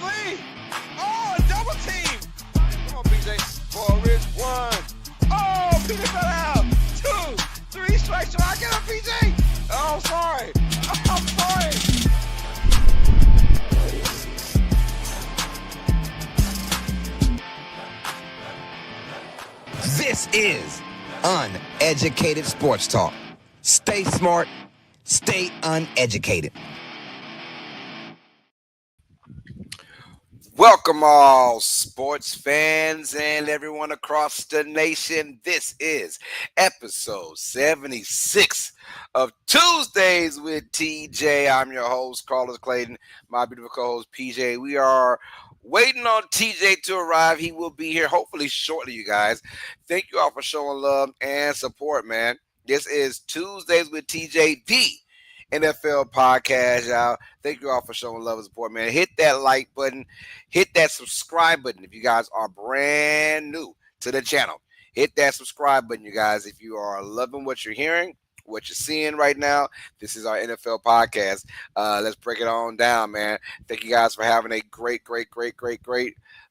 three. Oh, a double team. Come on, PJ. Forrest, one. Oh, PJ fell out. 2, 3 strikes. So I get him, PJ. Oh, sorry. I'm sorry. This is Uneducated Sports Talk. Stay smart, stay uneducated. Welcome all sports fans and everyone across the nation. This is episode 76 of Tuesdays with TJ. I'm your host, Carlos Clayton, my beautiful co-host, PJ. We are waiting on TJ to arrive. He will be here hopefully shortly, you guys. Thank you all for showing love and support, man. This is Tuesdays with TJ, the NFL podcast, y'all. Thank you all for showing love and support, man. Hit that like button. Hit that subscribe button if you guys are brand new to the channel. Hit that subscribe button, you guys. If you are loving what you're hearing, what you're seeing right now, this is our NFL podcast. Let's break it on down, man. Thank you guys for having a great day.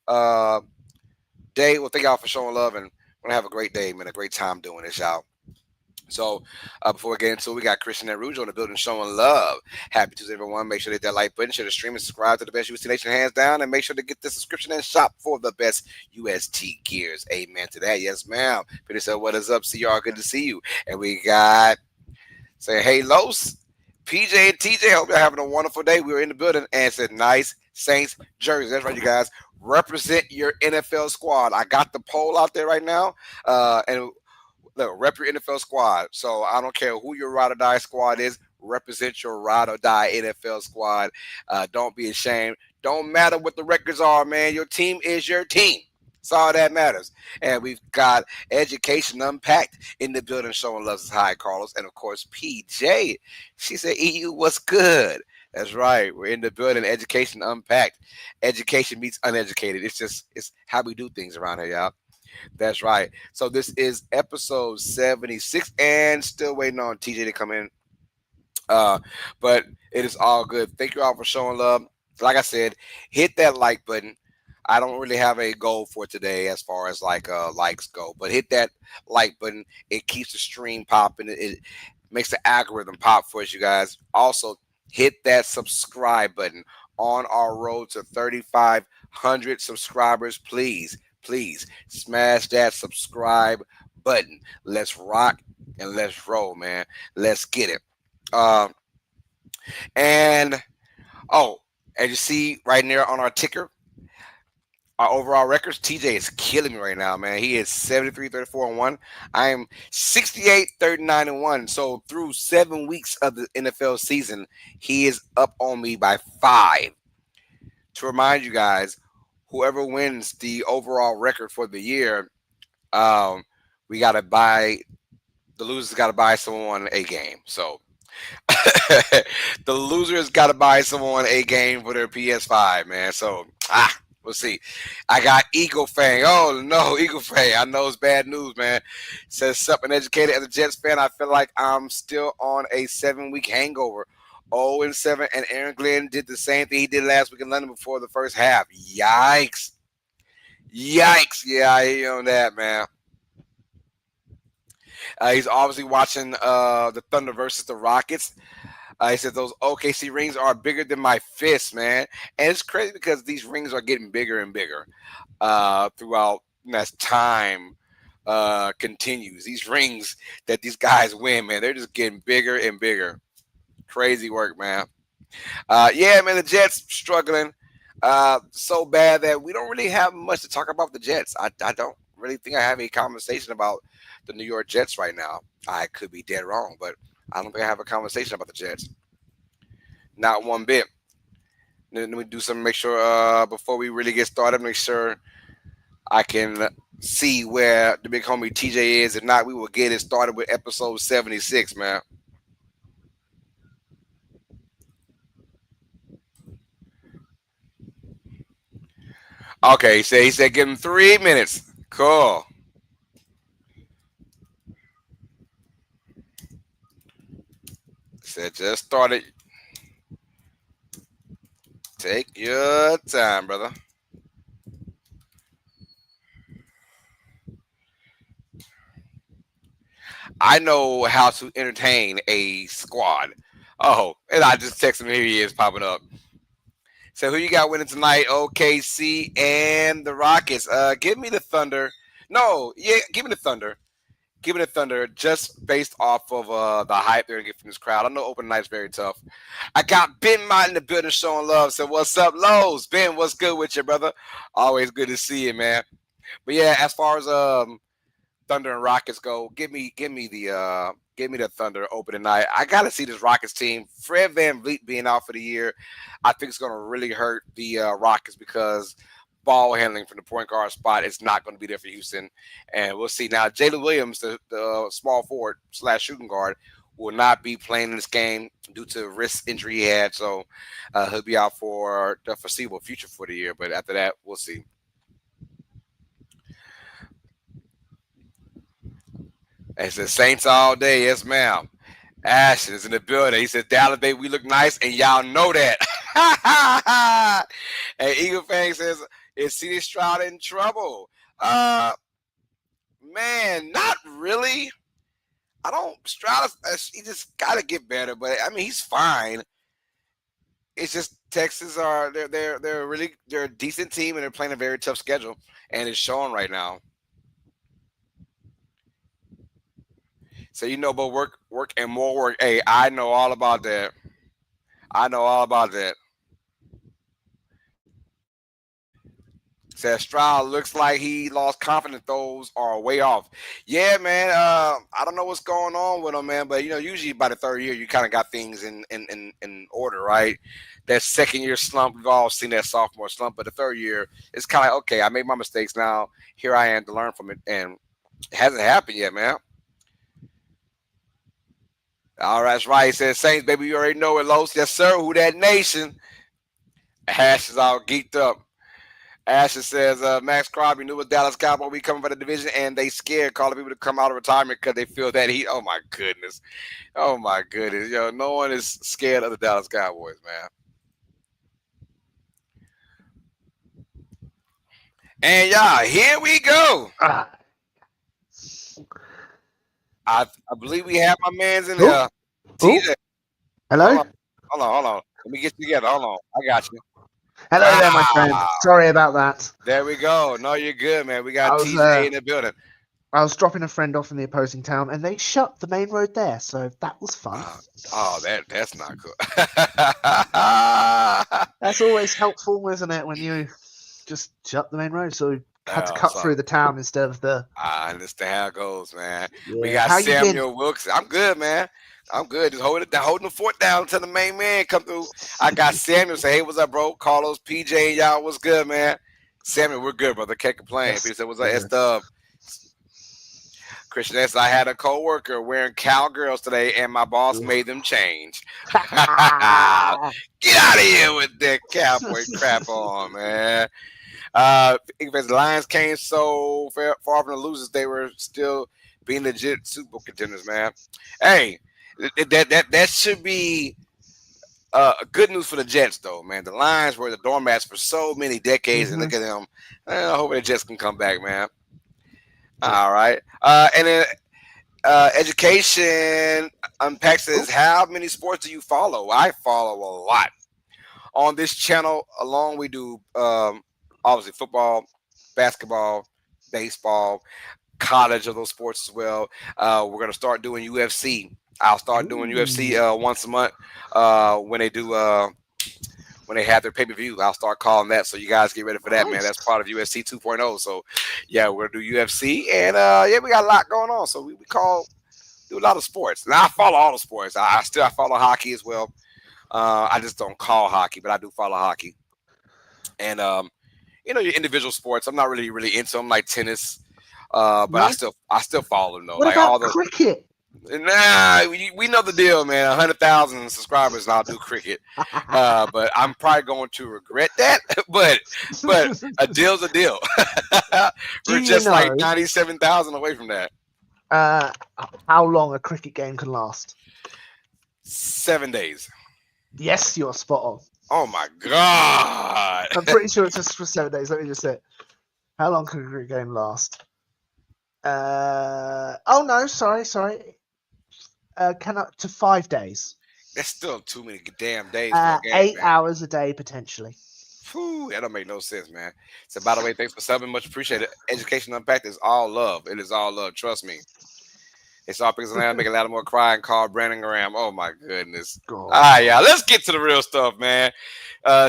Well, thank y'all for showing love, and we're going to have a great day, man. A great time doing this, y'all. So before we get into it, we got Christian and Rouge on the building showing love. Happy Tuesday, everyone. Make sure to hit that like button, share the stream, and subscribe to the best UST Nation hands down, and make sure to get the subscription and shop for the best UST gears. Amen to that. Yes, ma'am. Peter said, what is up? See y'all. Good to see you. And we got say, hey, Los, PJ and TJ. Hope y'all having a wonderful day. We were in the building and said, nice Saints jersey. That's right, you guys. Represent your NFL squad. I got the poll out there right now. And look, rep your NFL squad. So I don't care who your ride or die squad is. Represent your ride or die NFL squad. Don't be ashamed. Don't matter what the records are, man. Your team is your team. That's all that matters. And we've got Education Unpacked in the building showing love. Hi, Carlos. And, of course, PJ. She said, EU, what's good? That's right. We're in the building. Education Unpacked. Education meets uneducated. It's how we do things around here, y'all. That's right. So this is episode 76 and still waiting on TJ to come in. But it is all good. Thank you all for showing love. Like I said, hit that like button. I don't really have a goal for today as far as likes go, but hit that like button. It keeps the stream popping. It makes the algorithm pop for us, you guys. Also, hit that subscribe button on our road to 3,500 subscribers. Please smash that subscribe button. Let's rock and let's roll, man. Let's get it. And as you see right there on our ticker, our overall records, TJ is killing me right now, man. He is 73, 34, and 1. I am 68, 39, and 1. So through 7 weeks of the NFL season, he is up on me by 5. To remind you guys, whoever wins the overall record for the year, we got to buy, the loser's got to buy someone a game. So the loser's got to buy someone a game for their PS5, man. So, we'll see. I got Eagle Fang. Oh, no, Eagle Fang. I know it's bad news, man. Says, something educated as a Jets fan. I feel like I'm still on a 7-week hangover. 0-7, and Aaron Glenn did the same thing he did last week in London before the first half. Yikes. Yeah, I hear you on that, man. He's obviously watching the Thunder versus the Rockets. He said those OKC rings are bigger than my fist, man. And it's crazy because these rings are getting bigger and bigger throughout as time continues. These rings that these guys win, man, they're just getting bigger and bigger. Crazy work, man. Yeah, man, the Jets struggling so bad that we don't really have much to talk about the Jets. I don't really think I have a conversation about the New York Jets right now. I could be dead wrong, but I don't think I have a conversation about the Jets. Not one bit. Let me do something, make sure before we really get started, make sure I can see where the big homie TJ is. If not, we will get it started with episode 76, man. Okay, he said give him 3 minutes. Cool. Said just started. Take your time, brother. I know how to entertain a squad. Oh, and I just text him. Here he is popping up. So who you got winning tonight? OKC and the Rockets. Give me the Thunder. No, yeah, give me the Thunder. Give me the Thunder just based off of the hype they're gonna get from this crowd. I know open night's very tough. I got Ben Mott in the building showing love. So what's up, Lowe's? Ben, what's good with you, brother? Always good to see you, man. But yeah, as far as Thunder and Rockets go, give me the Thunder opening night. I gotta see this Rockets team. Fred VanVleet being out for the year, I think it's gonna really hurt the Rockets because ball handling from the point guard spot is not going to be there for Houston, and we'll see. Now, Jalen Williams, the small forward slash shooting guard, will not be playing in this game due to wrist injury he had, so he'll be out for the foreseeable future for the year. But after that, we'll see. And it says Saints all day. Yes, ma'am. Ashton is in the building. He said, Dallas, baby, we look nice, and y'all know that. And Eagle Fang says, is CD Stroud in trouble? Uh, man, not really. I don't. Stroud, he just got to get better, but I mean, he's fine. It's just Texas are they're a decent team and they're playing a very tough schedule, and it's showing right now. So but work, and more work. Hey, I know all about that. I know all about that. Says Stroud looks like he lost confidence. Those are way off. Yeah, man. I don't know what's going on with him, man. But usually by the third year, you kind of got things in order, right? That second year slump, we've all seen that sophomore slump. But the third year, it's kind of like, okay, I made my mistakes. Now here I am to learn from it, and it hasn't happened yet, man. All right, that's right. He says, Saints, baby, you already know it, Los. Yes, sir. Who that nation? Ash is all geeked up. Asher says, Max Crosby knew it was Dallas Cowboy. We coming for the division, and they scared calling people to come out of retirement because they feel that heat. Oh, my goodness. Oh, my goodness. No one is scared of the Dallas Cowboys, man. And, y'all, here we go. I believe we have my man's in there. TJ. Hello? Hold on. Let me get you together. Hold on. I got you. Hello there, my friend. Sorry about that. There we go. No, you're good, man. We got TJ in the building. I was dropping a friend off in the opposing town, and they shut the main road there, so that was fun. That's not cool. That's always helpful, isn't it, when you just shut the main road? So we had to cut through the town instead of the... I understand how it goes, man. Yeah. We got Samuel Wilkes. I'm good, man. I'm good. Just holding the fort down until the main man come through. I got Samuel say, hey, what's up, bro? Carlos, PJ, y'all, what's good, man? Samuel, we're good, brother. Can't complain. Yes, he said, what's up, S-Dub? Christian S, I had a co-worker wearing cowgirls today, and my boss made them change. Get out of here with that cowboy crap on, man. The Lions came so far from the losers, they were still being legit Super Bowl contenders, man. Hey, that should be good news for the Jets, though, man. The Lions were the doormats for so many decades, and look at them. I hope the Jets can come back, man. All right. And then Education Unpacked says, how many sports do you follow? I follow a lot. On this channel alone, we do obviously football, basketball, baseball, college of those sports as well. We're going to start doing UFC. I'll start doing UFC once a month when they do when they have their pay-per-view. I'll start calling that, so you guys get ready for that, man. That's part of UFC 2.0. So yeah, we're gonna do UFC, and we got a lot going on. So we do a lot of sports. Now I follow all the sports. I follow hockey as well. I just don't call hockey, but I do follow hockey. And your individual sports, I'm not really into them, like tennis. But I still follow them though. What like about all the cricket? Nah, we know the deal, man. 100,000 subscribers, and I'll do cricket. But I'm probably going to regret that. but a deal's a deal. We're just like 97,000 away from that. How long a cricket game can last? 7 days. Yes, you're spot on. Oh my God! I'm pretty sure it's just for 7 days. Let me just say, how long could a cricket game last? Oh no, sorry. Can up to 5 days. That's still too many damn days for a game, 8 hours a day potentially. Whew, that don't make no sense, man. So, by the way, thanks for subbing. Much appreciated. Education Unpacked is all love. It is all love. Trust me. It's all because I'm making a lot of more crying. Call Brandon Graham. Oh my goodness. God. All right, y'all. Let's get to the real stuff, man.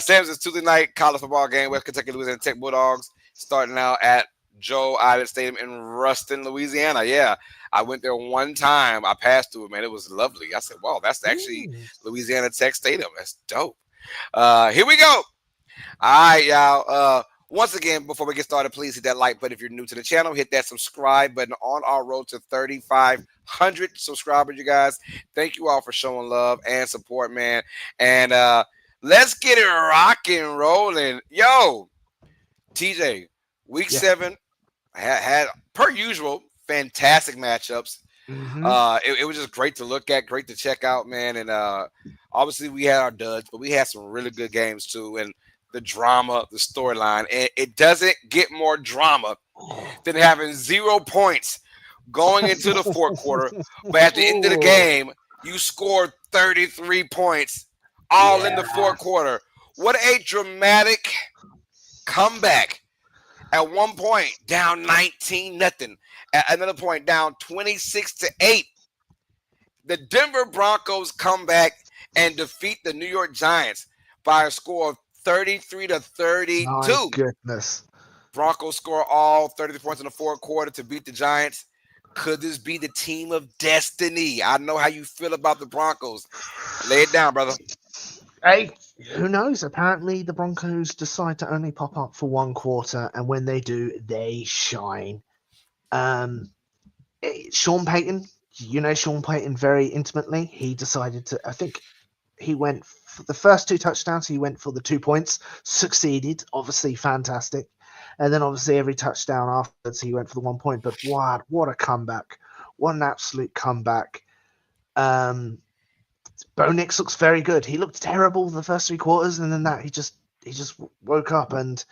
Sam's Tuesday night college football game. West Kentucky Louisiana Tech Bulldogs starting out at Joe Island Stadium in Ruston, Louisiana. Yeah, I went there one time. I passed through it, man. It was lovely. I said, "Wow, that's actually Louisiana Tech Stadium. That's dope." Here we go. All right, y'all. Once again, before we get started, please hit that like button if you're new to the channel. Hit that subscribe button on our road to 3,500 subscribers, you guys. Thank you all for showing love and support, man. And let's get it rocking, rolling. Yo, TJ, week 7 had, per usual, fantastic matchups. It was just great to look at, great to check out, man. And obviously we had our duds, but we had some really good games too. And the drama, the storyline, and it doesn't get more drama than having 0 points going into the fourth quarter. But at the end of the game, you scored 33 points all in the fourth quarter. What a dramatic comeback. At one point, down 19-0. At another point, down 26-8. The Denver Broncos come back and defeat the New York Giants by a score of 33-32. My goodness. Broncos score all 33 points in the fourth quarter to beat the Giants. Could this be the team of destiny? I know how you feel about the Broncos. Lay it down, brother. Hey, who knows? Apparently, the Broncos decide to only pop up for one quarter, and when they do, they shine. Sean Payton, you know Sean Payton very intimately. He decided to, I think he went for the first 2 touchdowns, he went for the 2 points, succeeded, obviously fantastic. And then obviously every touchdown afterwards, he went for the 1 point. But what a comeback. What an absolute comeback. Bo Nix looks very good. He looked terrible the first 3 quarters, and then he just woke up. And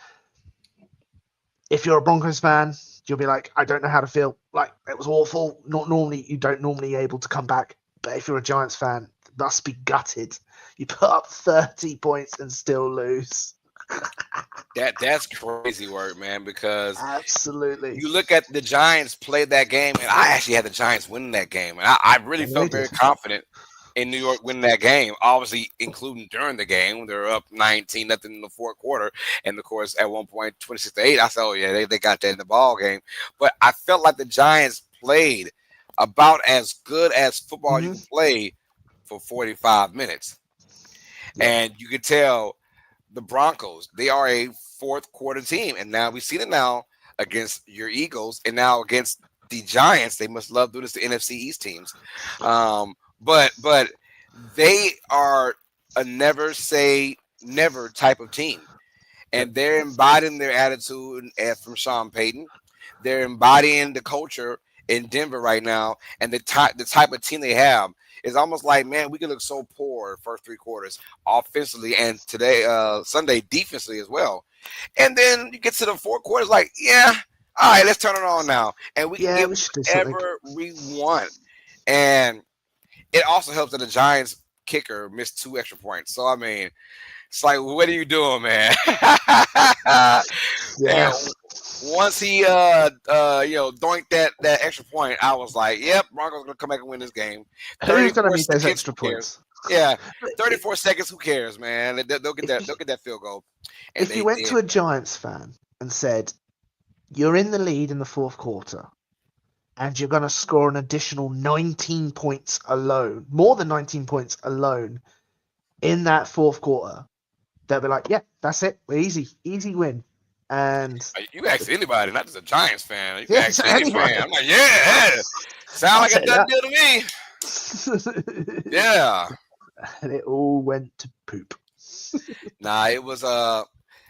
if you're a Broncos fan, you'll be like, I don't know how to feel. Like, it was awful. You don't normally able to come back. But if you're a Giants fan, must be gutted. You put up 30 points and still lose. That's crazy work, man, because absolutely you look at the Giants play that game, and I actually had the Giants winning that game. And I really felt very confident in New York winning that game, obviously including during the game. They're up 19-0 in the fourth quarter. And of course, at one point, 26-8, I said, oh yeah, they got that in the ball game. But I felt like the Giants played about as good as football you can play for 45 minutes. And you could tell the Broncos, they are a fourth quarter team. And now we've seen it now against your Eagles, and now against the Giants. They must love doing this to NFC East teams. But they are a never say never type of team. And they're embodying their attitude from Sean Payton. They're embodying the culture in Denver right now. And the type of team they have is almost like, man, we can look so poor first 3 quarters offensively, and today, Sunday, defensively as well. And then you get to the fourth quarter, it's like, yeah, all right, let's turn it on now. And we can get whatever we want. And it also helps that the Giants kicker missed 2 extra points. So, I mean, it's like, what are you doing, man? Yeah. Once he doinked that extra point, I was like, yep, Broncos gonna come back and win this game. Who's gonna need those extra points? Yeah, 34 seconds. Who cares, man? They'll get that field goal. And if you went to a Giants fan and said, you're in the lead in the fourth quarter, and you're going to score an additional 19 points alone, more than 19 points alone in that fourth quarter, they'll be like, yeah, that's it. We're easy win. And you ask anybody, not just a Giants fan. You can ask any fan. I'm like, yeah, sound like a done deal to me. Yeah. And it all went to poop. Nah, it was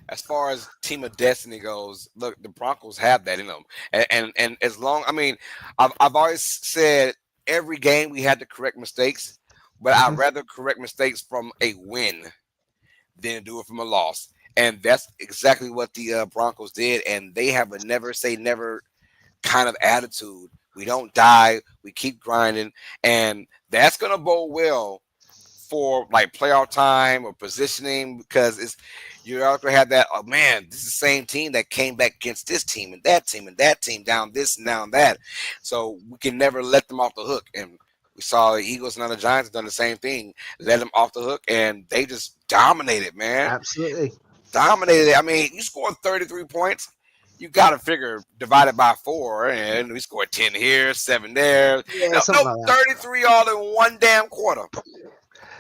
as far as team of destiny goes, look, the Broncos have that in them. And as long, I mean, I've always said every game we had to correct mistakes, but I'd rather correct mistakes from a win than do it from a loss. And that's exactly what the Broncos did. And they have a never say never kind of attitude. We don't die. We keep grinding. And that's going to bode well for like playoff time or positioning because you're going to have that, oh man, this is the same team that came back against this team and that team down this and down that. So we can never let them off the hook. And we saw the Eagles and the Giants done the same thing, let them off the hook, and they just dominated, man. Absolutely. Dominated. I mean, you scored 33 points. You got to figure divided by 4, and we scored 10 here, 7 there. Yeah, something like that. 33 all in one damn quarter.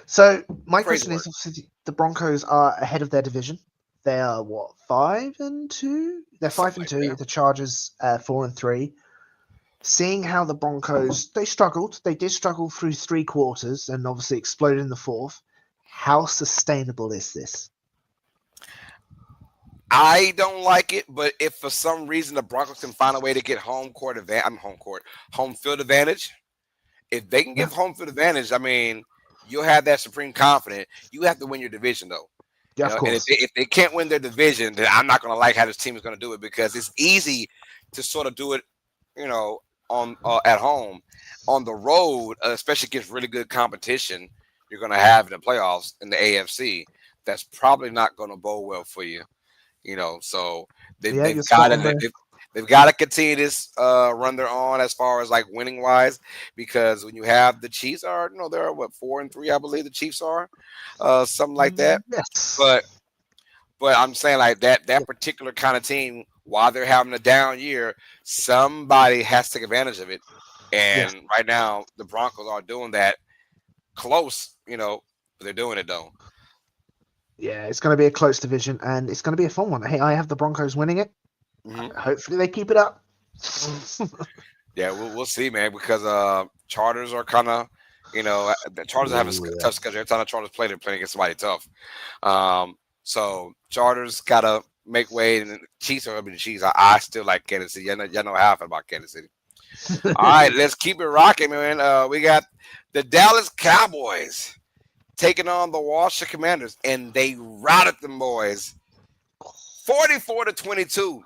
So my Crazy question work. is, obviously, the Broncos are ahead of their division. They are what, 5-2? They're Something 5-2. like The Chargers 4-3. Seeing how the Broncos they struggled, they did struggle through 3 quarters and obviously exploded in the 4th. How sustainable is this? I don't like it, but if for some reason the Broncos can find a way to get home field advantage, if they can give home field advantage, I mean, you'll have that supreme confidence. You have to win your division, though. Yeah, You of know, and course. if they can't win their division, then I'm not going to like how this team is going to do it because it's easy to sort of do it, on at home. On the road, especially against really good competition, you're going to have in the playoffs in the AFC. That's probably not going to bode well for you. So Yeah, you're they've got spot on to there. they've got to continue this run they're on as far as like winning wise, because when you have the Chiefs they're what 4-3, I believe the Chiefs are, something like that. Yes. But I'm saying like that particular kind of team, while they're having a down year, somebody has to take advantage of it. Yes. And right now the Broncos are doing that close, but they're doing it though. Yeah, it's going to be a close division, and it's going to be a fun one. Hey, I have the Broncos winning it. Hmm. Hopefully, they keep it up. Yeah, we'll see, man, because Charters are kind of, the Charters have a Ooh, yeah. tough schedule. Every time the Charters play, they're playing against somebody tough. So Charters got to make way, and the Chiefs are going to be the Chiefs. I still like Kansas City. Y'all know how I feel about Kansas City. All right, let's keep it rocking, man. We got the Dallas Cowboys taking on the Washington Commanders, and they routed them boys 44-22.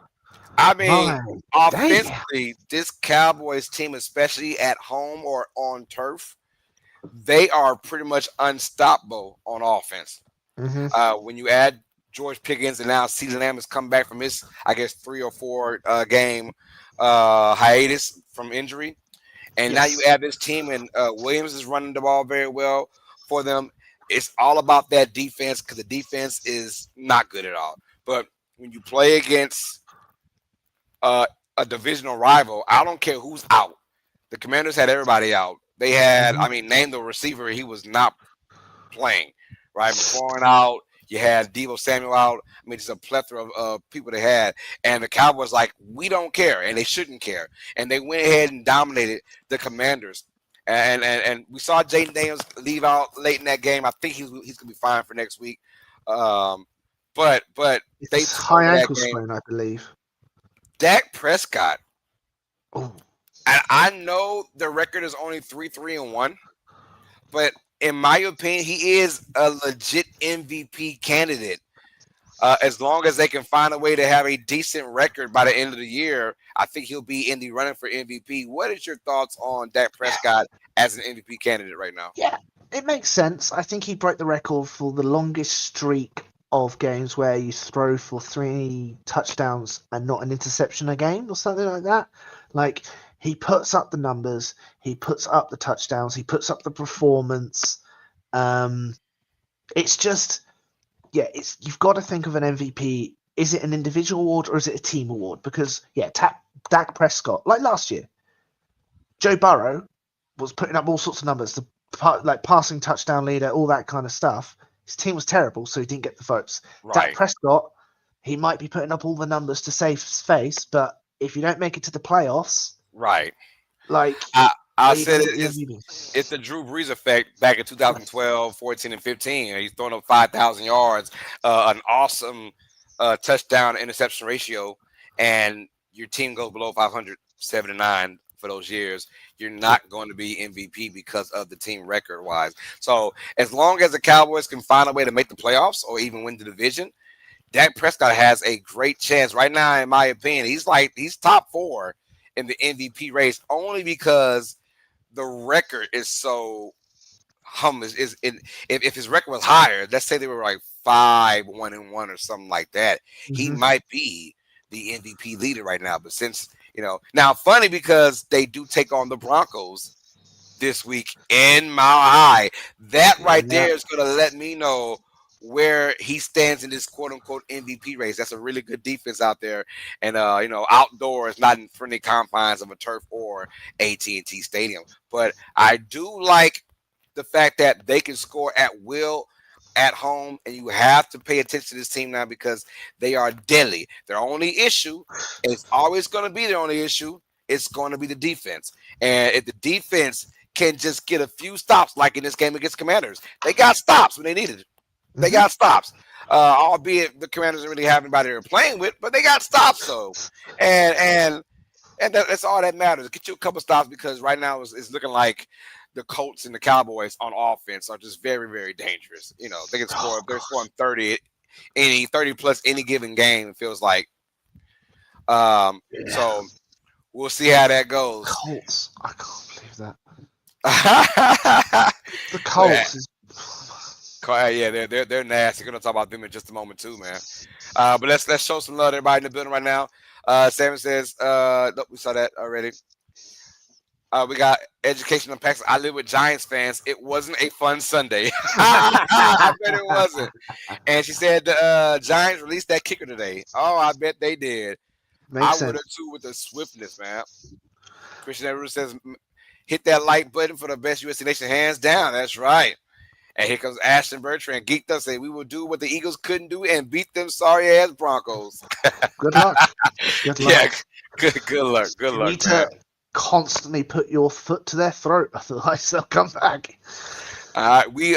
I mean, My damn. offensively, this Cowboys team, especially at home or on turf, they are pretty much unstoppable on offense. Hmm. When you add George Pickens and now CeeDee Lamb has come back from his, I guess, 3 or 4 game hiatus from injury, and now you Yes. add this team, and Williams is running the ball very well for them. It's all about that defense because the defense is not good at all. But when you play against a divisional rival, I don't care who's out. The Commanders had everybody out. They had, Hmm. name the receiver, he was not playing. Right, McLaurin out. You had Deebo Samuel out. I mean, just a plethora of people they had. And the Cowboys like, we don't care, and they shouldn't care. And they went ahead and dominated the Commanders. And we saw Jaden Daniels leave out late in that game. I think he's gonna be fine for next week. But they It's took high over that ankle game. sprain, I believe. Dak Prescott. Oh, And I know the record is only 3-1, but in my opinion, he is a legit MVP candidate. As long as they can find a way to have a decent record by the end of the year, I think he'll be in the running for MVP. What is your thoughts on Dak Prescott as an MVP candidate right now? yeah, it makes sense. I think he broke the record for the longest streak of games where you throw for 3 touchdowns and not an interception a game or something like that. Like, he puts up the numbers, he puts up the touchdowns, he puts up the performance. It's just, yeah, you've got to think of an MVP. Is it an individual award or is it a team award? Because yeah, Dak Prescott, like last year, Joe Burrow was putting up all sorts of numbers, like passing touchdown leader, all that kind of stuff. His team was terrible, so he didn't get the votes. Dak Right, Prescott, he might be putting up all the numbers to save his face, but if you don't make it to the playoffs, right. like, I I are you said going to it, get the it's MVP? it's the Drew Brees effect back in 2012, 14, and 15. He's throwing up 5,000 yards, an awesome touchdown interception ratio, and your team goes below 500, 7-9 for for those years, you're not going to be MVP because of the team record wise. So as long as the Cowboys can find a way to make the playoffs or even win the division, Dak Prescott has a great chance right now. In my opinion, he's top 4 in the MVP race only because the record is so is in. If his record was higher, let's say they were like 5-1-1 or something like that, he Mm-hmm. might be the MVP leader right now. But since now funny because they do take on the Broncos this week in Mile High. That right Yeah. there is going to let me know where he stands in this quote unquote MVP race. That's a really good defense out there, and outdoors, not in friendly confines of a turf or AT&T Stadium. But I do like the fact that they can score at will at home, and you have to pay attention to this team now because they are deadly. Their only issue, and it's always going to be their only issue, it's going to be the defense. And if the defense can just get a few stops, like in this game against Commanders, they got stops when they needed it. They Mm-hmm. got stops. Albeit the Commanders didn't really have anybody they were playing with, but they got stops. So, and that's all that matters. Get you a couple stops because right now it's looking like the Colts and the Cowboys on offense are just very, very dangerous. They can score. They're scoring 30 plus any given game. It feels like. So we'll see how that goes. Colts. I can't believe that. Yeah, The Colts is. they're nasty. We're gonna talk about them in just a moment too, man. But let's show some love to everybody in the building right now. Sam says, nope, we saw that already. We got education impacts. I live with Giants fans. It wasn't a fun Sunday. I bet it wasn't. And she said the Giants released that kicker today. Oh, I bet they did. Makes I sense. would have too with the swiftness, man. Christian Edwards says, hit that like button for the best UST Nation, hands down. That's right. And here comes Ashton Bertrand, geeked up, saying we will do what the Eagles couldn't do and beat them sorry ass Broncos. Good luck. Good luck. Yeah, good luck. Good You luck, need man. to constantly put your foot to their throat, otherwise they'll come back. All right, we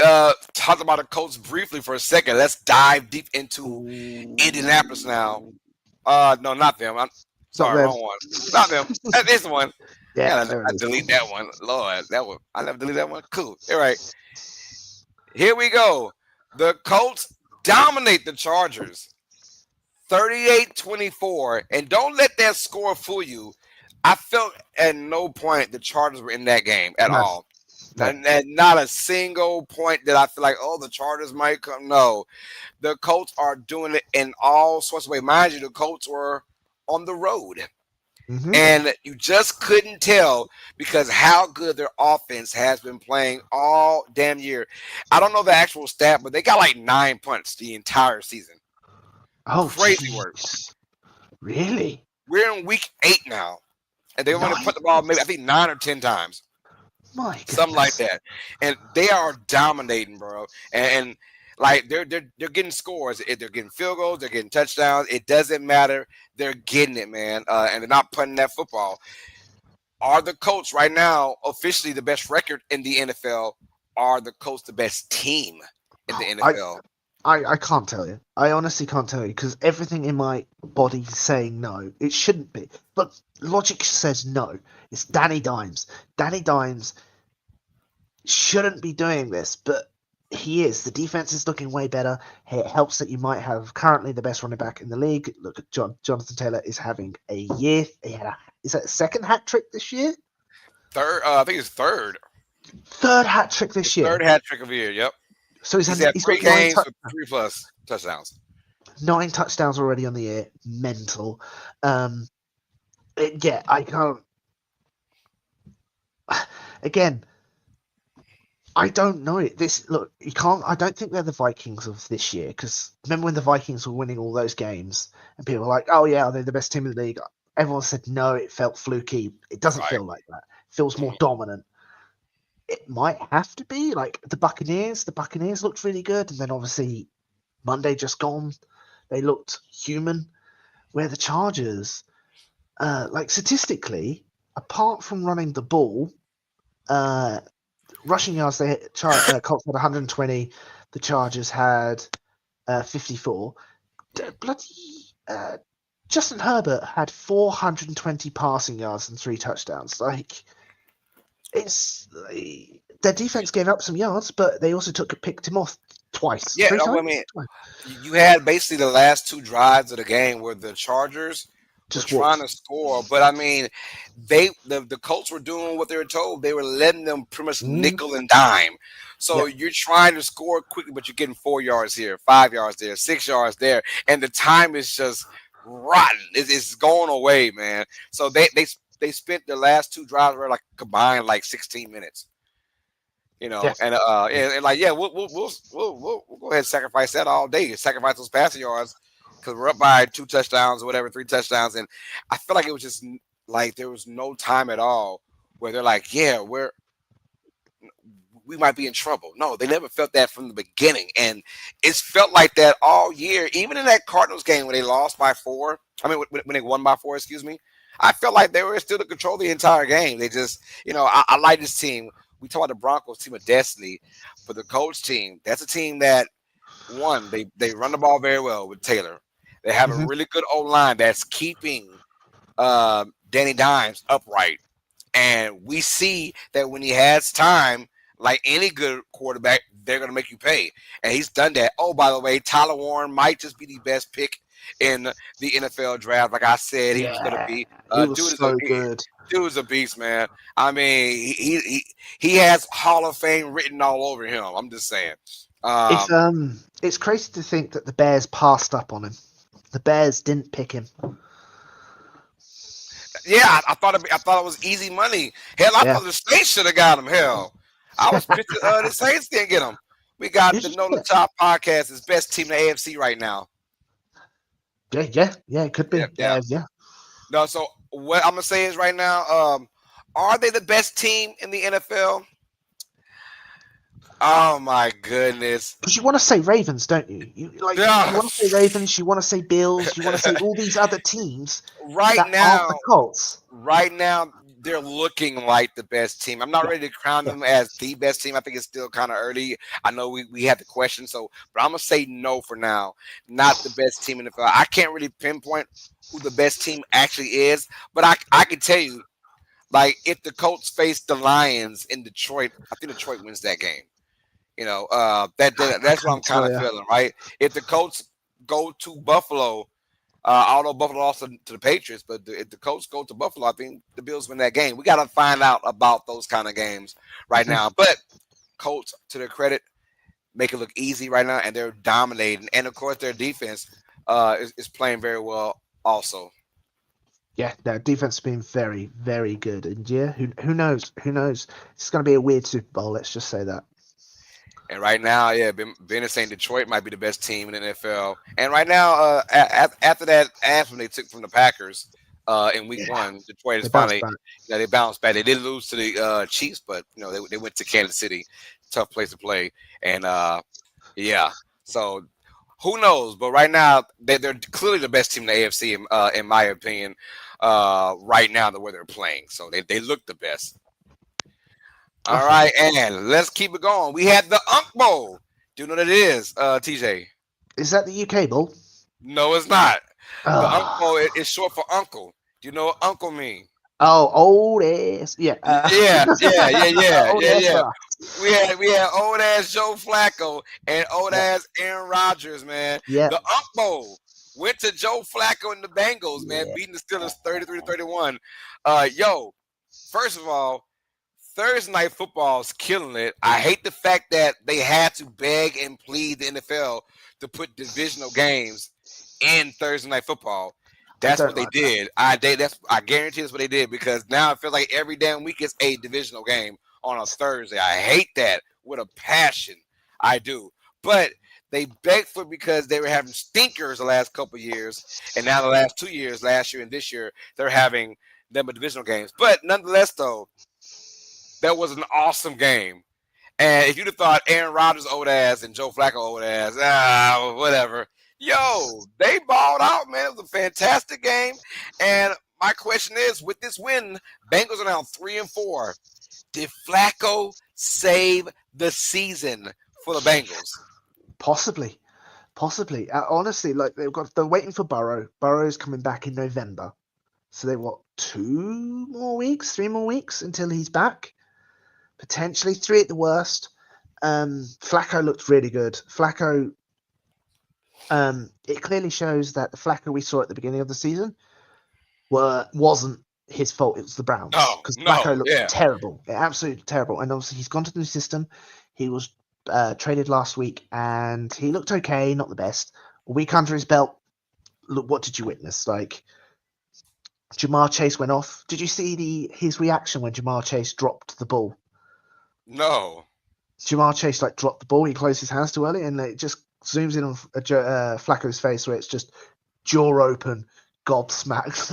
talked about the Colts briefly for a second. Let's dive deep into Indianapolis now. No, not them. I'm sorry, them. wrong one. Not them. This one. Yeah, I delete that one. Lord, that one. I never delete that one. Cool. All right. Here we go. The Colts dominate the Chargers 38-24. And don't let that score fool you. I felt at no point the Chargers were in that game at all. No. And not a single point that I feel like, oh, the Chargers might come. No. The Colts are doing it in all sorts of ways. Mind you, the Colts were on the road. Mm-hmm. And you just couldn't tell because how good their offense has been playing all damn year. I don't know the actual stat, but they got like 9 punts the entire season. Oh, crazy work. Really? We're in week 8 now, and they only put the ball maybe I think 9 or 10 times. My goodness. Something like that. And they are dominating, bro. And like they're getting scores. They're getting field goals. They're getting touchdowns. It doesn't matter. They're getting it, man. And they're not punting that football. Are the Colts right now officially the best record in the NFL? Are the Colts the best team in the NFL? I can't tell you. I honestly can't tell you because everything in my body is saying no. It shouldn't be. But logic says no. It's Danny Dimes. Danny Dimes shouldn't be doing this, but he is. The defense is looking way better. It helps that you might have currently the best running back in the league. Look at Jonathan Taylor is having a year. Is that a second hat trick this year? Third. I think it's third. Third hat trick this year. Third hat trick of the year. Yep. So he's had 3 got games with 3+ touchdowns. 9 touchdowns already on the year. Mental. Yeah, I can't. Again, I don't know it. Look, you can't. I don't think they're the Vikings of this year because remember when the Vikings were winning all those games and people were like, "Oh yeah, they're the best team in the league." Everyone said no. It felt fluky. It doesn't feel like that. It feels more dominant. It might have to be like the Buccaneers. The Buccaneers looked really good, and then obviously Monday just gone. They looked human. Where the Chargers, like statistically, apart from running the ball, rushing yards, Colts had 120. The Chargers had 54. Bloody Justin Herbert had 420 passing yards and 3 touchdowns. Like, their defense gave up some yards, but they also picked him off twice, Yeah, three I times. mean, Twice. you had basically the last two drives of the game where the Chargers were Just trying walked. to score, but I mean, the Colts were doing what they were told. They were letting them pretty much Mm, nickel and dime. So yep. you're trying to score quickly, but you're getting 4 yards here, 5 yards there, 6 yards there, and the time is just rotten. It's going away, man. So they spent their last two drives were like combined like 16 minutes. Yeah. And like, yeah, we'll go ahead and sacrifice that all day. Sacrifice those passing yards because we're up by 2 touchdowns or whatever, 3 touchdowns, and I feel like it was just like there was no time at all where they're like, yeah, we might be in trouble. No, they never felt that from the beginning, and it's felt like that all year. Even in that Cardinals game when they lost by 4, I mean when they won by 4, excuse me. I felt like they were still to control the entire game. They just, I like this team. We talk about the Broncos team of destiny, but the Colts team, that's a team that one, they run the ball very well with Taylor. They have a Hmm. really good O line that's keeping Danny Dimes upright. And we see that when he has time, like any good quarterback, they're going to make you pay. And he's done that. Oh, by the way, Tyler Warren might just be the best pick in the NFL draft. Like I said, he was going to Yeah. be. He was Dude is so good. dude's a beast, man. I mean, he has Hall of Fame written all over him. I'm just saying. If Um, It's crazy to think that the Bears passed up on him. The Bears didn't pick him. yeah, I thought it was easy money. Hell, I Yeah. thought the Saints should have got him. Hell, I was pissed the Saints didn't get him. We got You the just No the Top podcast is best team in the AFC right now. yeah, it could Yep, be. yeah. Yeah. No, so what I'm gonna say is right now, are they the best team in the NFL? Oh my goodness. Because you want to say Ravens, don't you? You Yeah. want to say Ravens, you want to say Bills, you want to say all these other teams right that aren't now, the Colts. right now, they're looking like the best team. I'm not Yeah, ready to crown yeah. them as the best team. I think it's still kind of early. I know we had the question, but I'm gonna say no for now. Not the best team in the NFL. I can't really pinpoint who the best team actually is, but I can tell you, like if the Colts face the Lions in Detroit, I think Detroit wins that game. I That's what I'm can't kind tell of you. feeling, right? If the Colts go to Buffalo, although Buffalo lost to the Patriots, but if the Colts go to Buffalo, I think the Bills win that game. We got to find out about those kind of games right Mhm. now. But Colts, to their credit, make it look easy right now, and they're dominating. And of course, their defense is playing very well also. Yeah, their defense has been very, very good. And yeah, who knows? Who knows? It's going to be a weird Super Bowl. Let's just say that. And right now, yeah, Ben is saying Detroit might be the best team in the NFL. And right now, after that ass when they took from the Packers in Week Yeah, 1, Detroit is they bounced finally, back. they bounced back. They did lose to the Chiefs, but they went to Kansas City, tough place to play. And yeah, so who knows? But right now, they're clearly the best team in the AFC, in my opinion. Right now, the way they're playing, so they look the best. All Okay. right, and let's keep it going. We had the Unk Bowl. Do you know what it is, TJ? Is that the UK Bowl? No, it's not. The Unk Oh, Bowl is short for uncle. Do you know what uncle mean? oh, old ass. Yeah. Old ass Yeah. fella. We had old ass Joe Flacco and old Yeah. ass Aaron Rodgers, man. Yeah. The Unk Bowl went to Joe Flacco and the Bengals, man, Yeah. beating the Steelers 33-31. Yo, first of all, Thursday night football is killing it. I hate the fact that they had to beg and plead the NFL to put divisional games in Thursday night football. I That's don't what they like that. did. I guarantee that's what they did because now it feels like every damn week is a divisional game on a Thursday. I hate that with a passion. I do. But they begged for it because they were having stinkers the last couple of years, and now the last 2 years, last year and this year, they're having them divisional games. But nonetheless, though, that was an awesome game. And if you'd have thought Aaron Rodgers old ass and Joe Flacco old ass, whatever. Yo, they balled out, man. It was a fantastic game. And my question is, with this win, Bengals are now 3-4. Did Flacco save the season for the Bengals? Possibly. Possibly. Honestly, like they're waiting for Burrow. Burrow's coming back in November. So they what, 3 more weeks until he's back? Potentially 3 at the worst. Flacco looked really good. Flacco, it clearly shows that the Flacco we saw at the beginning of the season wasn't his fault. It was the Browns Oh because Flacco no, looked yeah. terrible, absolutely terrible. And obviously he's gone to the new system. He was traded last week and he looked okay, not the best. A week under his belt. Look, what did you witness? Like Jamar Chase went off. Did you see his reaction when Jamar Chase dropped the ball? No. Jamar Chase like dropped the ball. He closed his hands too early, and it just zooms in on Flacco's face where it's just jaw open, gobsmacked.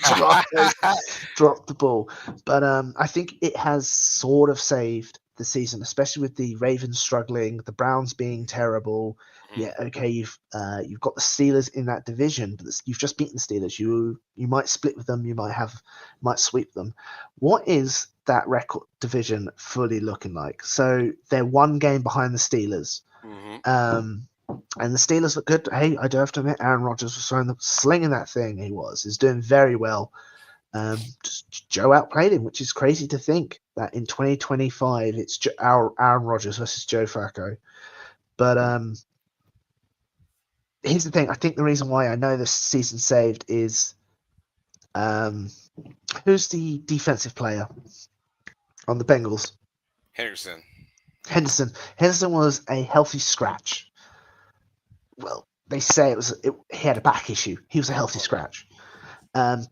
Jamar Chase dropped the ball, but I think it has sort of saved the season, especially with the Ravens struggling, the Browns being terrible. Yeah, okay, you've got the Steelers in that division, but you've just beaten the Steelers. You might split with them, you might sweep them. What is that record division fully looking like? So they're 1 game behind the Steelers, and the Steelers look good. Hey, I do have to admit, Aaron Rodgers was slinging that thing. He's doing very well. Just Joe outplayed him, which is crazy to think that in 2025 it's Aaron Rodgers versus Joe Flacco. But here's the thing. I think the reason why I know this season saved is who's the defensive player on the Bengals? Henderson. Henderson was a healthy scratch. Well, they say he had a back issue. He was a healthy scratch.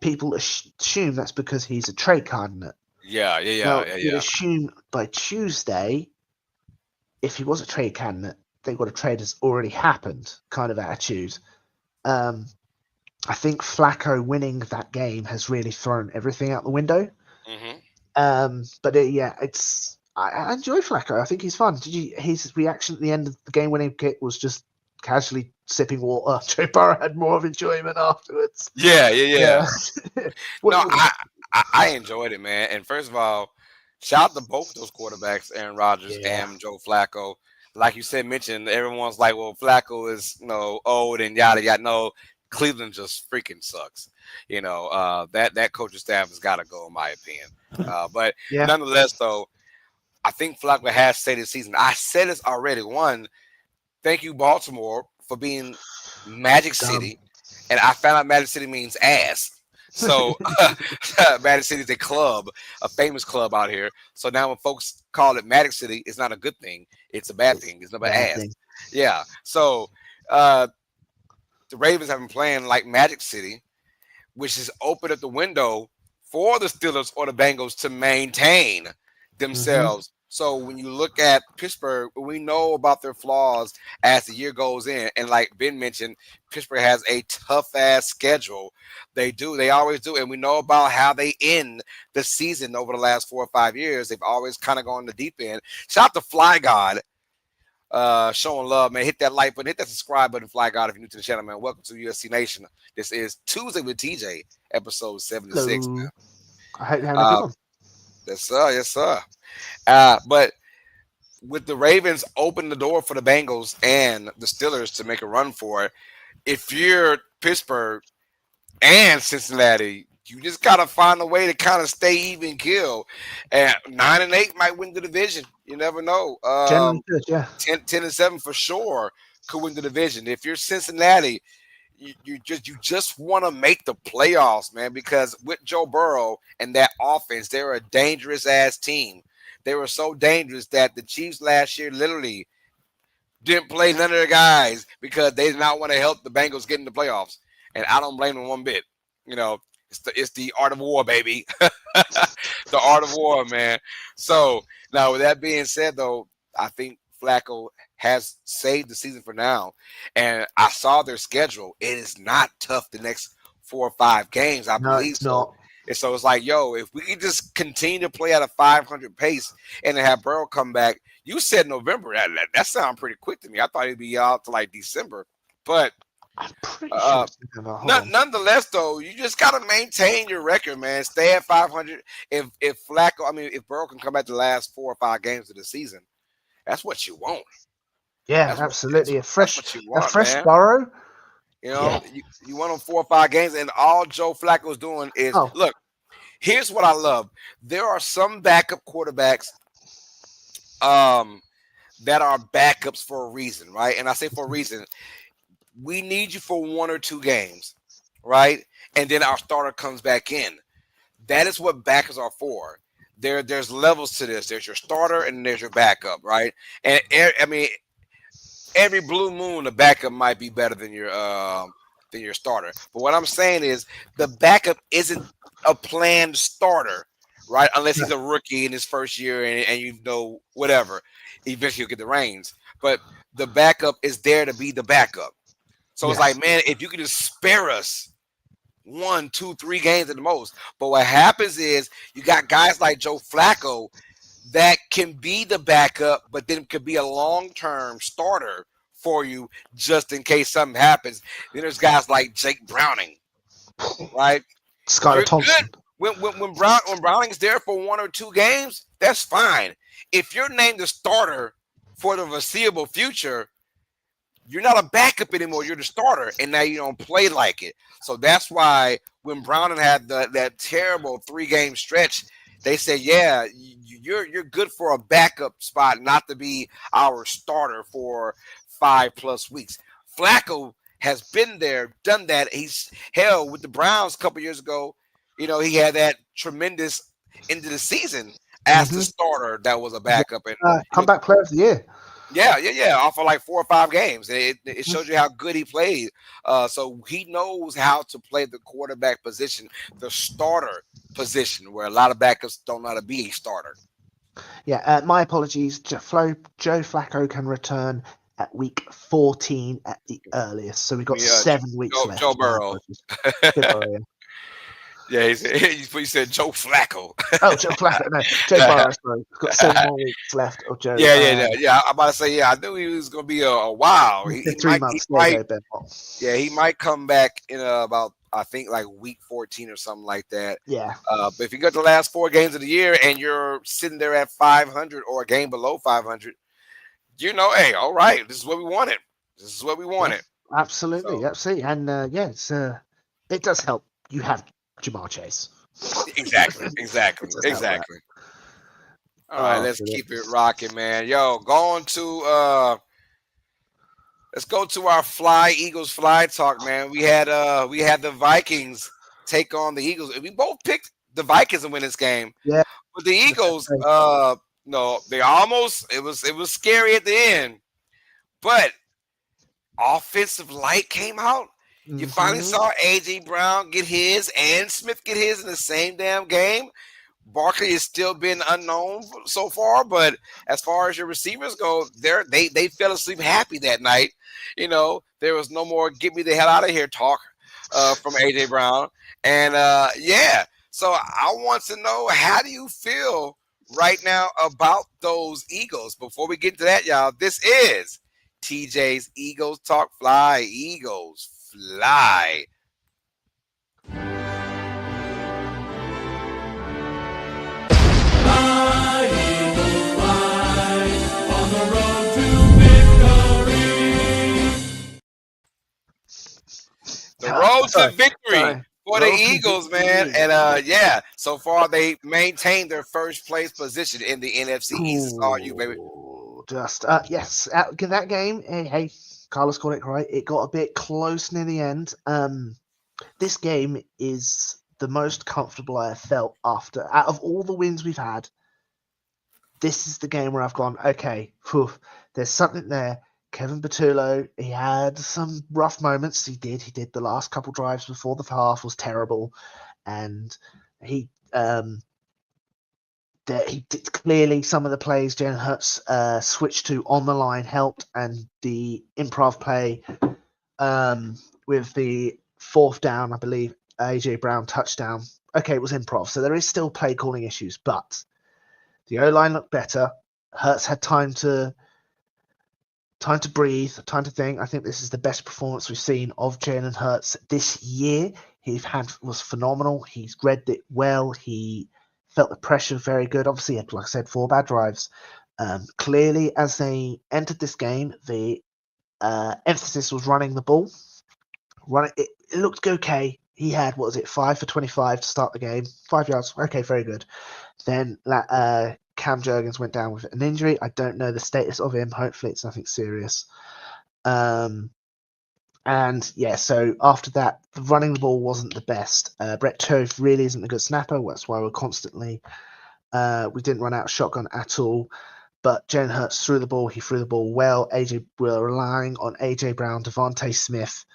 People assume that's because he's a trade candidate. Yeah. You'd assume by Tuesday, if he was a trade candidate, they've got a trade has already happened kind of attitude. I think Flacco winning that game has really thrown everything out the window. But I enjoy Flacco. I think he's fun. His reaction at the end of the game-winning kick was just casually sipping water. Joe Burrow had more of enjoyment afterwards. Yeah. What- No, I enjoyed it, man. And first of all, shout out to both those quarterbacks, Aaron Rodgers and Joe Flacco. Like you said, mentioned, everyone's like, well, Flacco is old and yada yada. No, Cleveland just freaking sucks. That coaching staff has got to go, in my opinion. But nonetheless, though, I think Flacco has saved his season. I said this already. One, thank you, Baltimore, for being Magic City. And I found out Magic City means ass. So Magic City is a club, a famous club out here. So now when folks call it Magic City, it's not a good thing. It's a bad thing. It's not about ass. Thing. Yeah. So the Ravens have been playing like Magic City, which has opened up the window for the Steelers or the Bengals to maintain themselves. So when you look at Pittsburgh, we know about their flaws as the year goes in. And like Ben mentioned, Pittsburgh has a tough-ass schedule. They do. They always do. And we know about how they end the season over the last 4 or 5 years. They've always kind of gone the deep end. Shout out to Fly God. Showing love, man. Hit that like button, hit that subscribe button, Fly God, if you're new to the channel, man. Welcome to UST Nation. This is Tuesday with TJ, episode 76, man. I hope you're having a good one. Yes, sir. Yes, sir. But with the Ravens opening the door for the Bengals and the Steelers to make a run for it, if you're Pittsburgh and Cincinnati, you just gotta find a way to kind of stay even kill. And 9-8 might win the division. You never know. Generally good, yeah. 10-7 for sure could win the division. If you're Cincinnati, you just want to make the playoffs, man, because with Joe Burrow and that offense, they're a dangerous ass team. They were so dangerous that the Chiefs last year literally didn't play none of their guys because they did not want to help the Bengals get in the playoffs. And I don't blame them one bit. It's the art of war, baby. The art of war, man. So now with that being said, though, I think Flacco has saved the season for now. And I saw their schedule. It is not tough the next 4 or 5 games, I believe. It's not. And so it's like, if we can just continue to play at a 500 pace and then have Burrow come back, you said November. That sounds pretty quick to me. I thought he'd be out to like December. But I'm pretty sure nonetheless, though, you just got to maintain your record, man. Stay at 500. If Flacco, if Burrow can come back the last 4 or 5 games of the season, that's what you want. Yeah, That's what absolutely. that's what you A want, fresh man. Burrow. You know, Yeah. you won them 4 or 5 games, and all Joe Flacco's doing is Oh. look. Here's what I love. There are some backup quarterbacks um, that are backups for a reason, right? And I say for a reason. We need you for 1 or 2 games, right? And then our starter comes back in. That is what backups are for. There's levels to this. There's your starter and there's your backup, right? And I mean, every blue moon, the backup might be better than your starter. But what I'm saying is, the backup isn't a planned starter, right? Unless No. he's a rookie in his first year and you know whatever, eventually he'll get the reins. But the backup is there to be the backup. So it's like, Yes. man, if you could just spare us 1, 2, 3 games at the most. But what happens is you got guys like Joe Flacco that can be the backup, but then could be a long-term starter for you just in case something happens. Then there's guys like Jake Browning, right? Skylar You're good Thompson. when Browning's there for 1 or 2 games, that's fine. If you're named the starter for the foreseeable future, you're not a backup anymore. You're the starter, and now you don't play like it. So that's why when Browning had that terrible 3 game stretch, they said, "Yeah, you're good for a backup spot, not to be our starter for 5+ weeks." Flacco has been there, done that. He's hell with the Browns a couple years ago. You know, he had that tremendous end of the season as the Mm-hmm. starter that was a backup, and you know Comeback player of the year. yeah, off of like 4 or 5 games. It shows you how good he played. So he knows how to play the quarterback position, the starter position, where a lot of backups don't know how to be a starter. Yeah, my apologies. Joe Flacco can return at week 14 at the earliest. So we've got Yeah, 7 weeks Joe left. My Burrow. apologies. Joe Burrow, yeah. Yeah, he said Joe Flacco. Oh, Joe Flacco. No, Joe Burrow. Sorry. We've got 7 more weeks left of Joe. Yeah. I'm about to say, yeah, I knew he was gonna be a wow. He, he Three might, he months. There you might, go, Ben. yeah, he might come back in about I think like week 14 or something like that. Yeah. But if you got the last 4 games of the year and you're sitting there at 500 or a game below 500, you know, hey, all right, this is what we wanted. This is what we Yeah. wanted. Absolutely. So Absolutely. And yeah, it does help. You have Jamar Chase. exactly. It does help that. All right, let's Brilliant. keep it rocking, man. Yo, let's go to our Eagles fly talk, man. We had the Vikings take on the Eagles. And we both picked the Vikings to win this game. Yeah. But the Eagles, no, they almost it was scary at the end. But offensive light came out. You finally saw AJ Brown get his and Smith get his in the same damn game. Barkley has still been unknown so far, but as far as your receivers go, they fell asleep happy that night. You know, there was no more "get me the hell out of here" talk from AJ Brown, and yeah. So I want to know, how do you feel right now about those Eagles? Before we get into that, y'all, this is TJ's Eagles Talk. Fly, Eagles, fly. The road to victory for the Eagles, man. And yeah, so far they maintained their first place position in the NFC East. It's all you, baby. Just yes, that game. Hey, Carlos called it right. It got a bit close near the end. This game is the most comfortable I have felt out of all the wins we've had. This is the game where I've gone, okay, there's something there. Kevin Patullo, he had some rough moments. He did. The last couple drives before the half was terrible, and he did clearly some of the plays Jalen Hurts switched to on the line helped, and the improv play with the 4th down, I believe, AJ Brown touchdown. Okay, it was improv, so there is still play calling issues, but the O-line looked better. Hurts had time to breathe, time to think. I think this is the best performance we've seen of Jalen Hurts this year. Was phenomenal. He's read it well. He felt the pressure very good. Obviously, he had, like I said, 4 bad drives, Clearly, as they entered this game, the emphasis was running the ball. It looked okay. He had, 5 for 25 to start the game, 5 yards. Okay, very good. Then Cam Jurgens went down with an injury. I don't know the status of him. Hopefully, it's nothing serious. And yeah, so after that, running the ball wasn't the best. Brett Tove really isn't a good snapper. That's why we're constantly, we didn't run out of shotgun at all. But Jalen Hurts threw the ball. He threw the ball well. We're relying on AJ Brown, Devontae Smith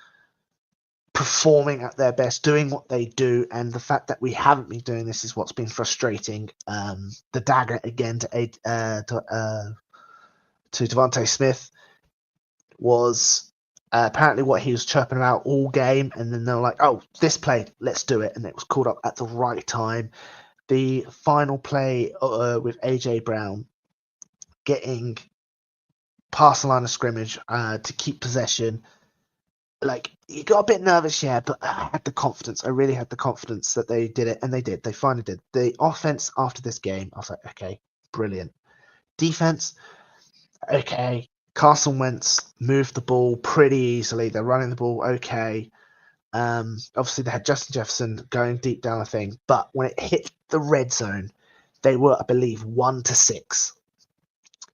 performing at their best, doing what they do. And the fact that we haven't been doing this is what's been frustrating. The dagger again to Devontae Smith was apparently what he was chirping about all game. And then they're like, oh, this play, let's do it. And it was called up at the right time. The final play with AJ Brown getting past the line of scrimmage to keep possession. Like, he got a bit nervous, yeah, but I had the confidence. I really had the confidence that they did it, and they did. They finally did. The offense after this game, I was like, okay, brilliant. Defense, okay. Carson Wentz moved the ball pretty easily. They're running the ball okay. Obviously, they had Justin Jefferson going deep down the thing, but when it hit the red zone, they were, I believe, 1-6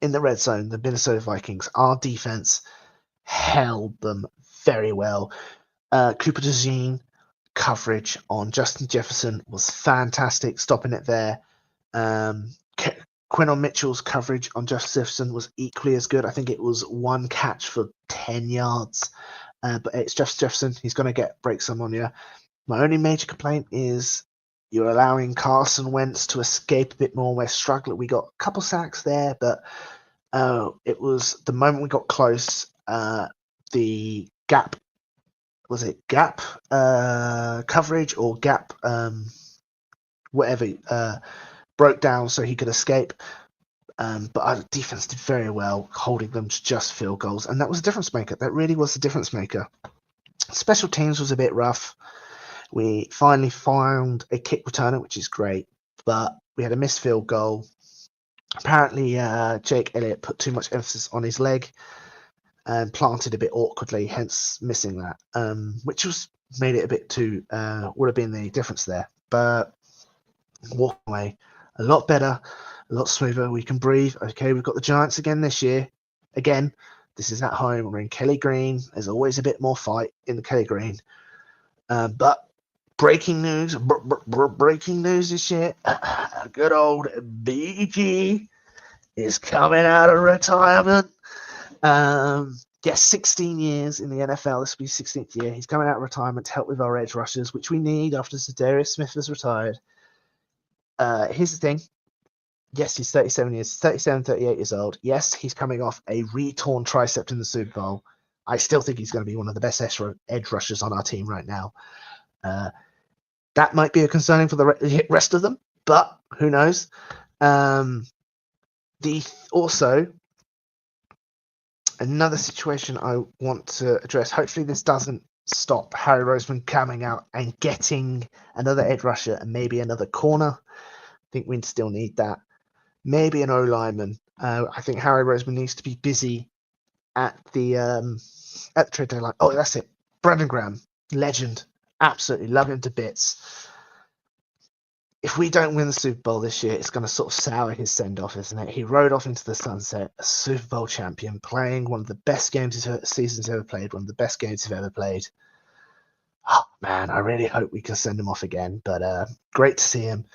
in the red zone. The Minnesota Vikings, our defense held them very well. Cooper DeJean coverage on Justin Jefferson was fantastic, stopping it there. Quinton Mitchell's coverage on Justin Jefferson was equally as good. I think it was one catch for 10 yards. But it's Justin Jefferson. He's going to break some on you. My only major complaint is you're allowing Carson Wentz to escape a bit more. We're struggling. We got a couple sacks there, but it was the moment we got close, the gap, was it gap coverage or gap whatever, broke down so he could escape. But our defense did very well, holding them to just field goals. And that was a difference maker. That really was the difference maker. Special teams was a bit rough. We finally found a kick returner, which is great. But we had a missed field goal. Apparently, Jake Elliott put too much emphasis on his leg and planted a bit awkwardly, hence missing that, which made it a bit too, would have been the difference there. But walk away a lot better, a lot smoother. We can breathe. Okay, we've got the Giants again this year. Again, this is at home. We're in Kelly Green. There's always a bit more fight in the Kelly Green. But breaking news this year. Good old BG is coming out of retirement. 16 years in the NFL. This will be 16th year. He's coming out of retirement to help with our edge rushers, which we need after Zadarius Smith has retired. Here's the thing. Yes, he's 37 years, 38 years old. Yes, he's coming off a re-torn tricep in the Super Bowl. I still think he's going to be one of the best edge rushers on our team right now. That might be a concerning for the rest of them, but who knows? Also, another situation I want to address. Hopefully, this doesn't stop Harry Roseman coming out and getting another edge rusher and maybe another corner. I think we still need that. Maybe an O-lineman. I think Harry Roseman needs to be busy at the trade deadline. Oh, that's it. Brandon Graham, legend. Absolutely love him to bits. If we don't win the Super Bowl this year, it's going to sort of sour his send-off, isn't it? He rode off into the sunset, a Super Bowl champion, playing one of the best seasons he's ever played, one of the best games he's ever played. Oh, man, I really hope we can send him off again. But great to see him.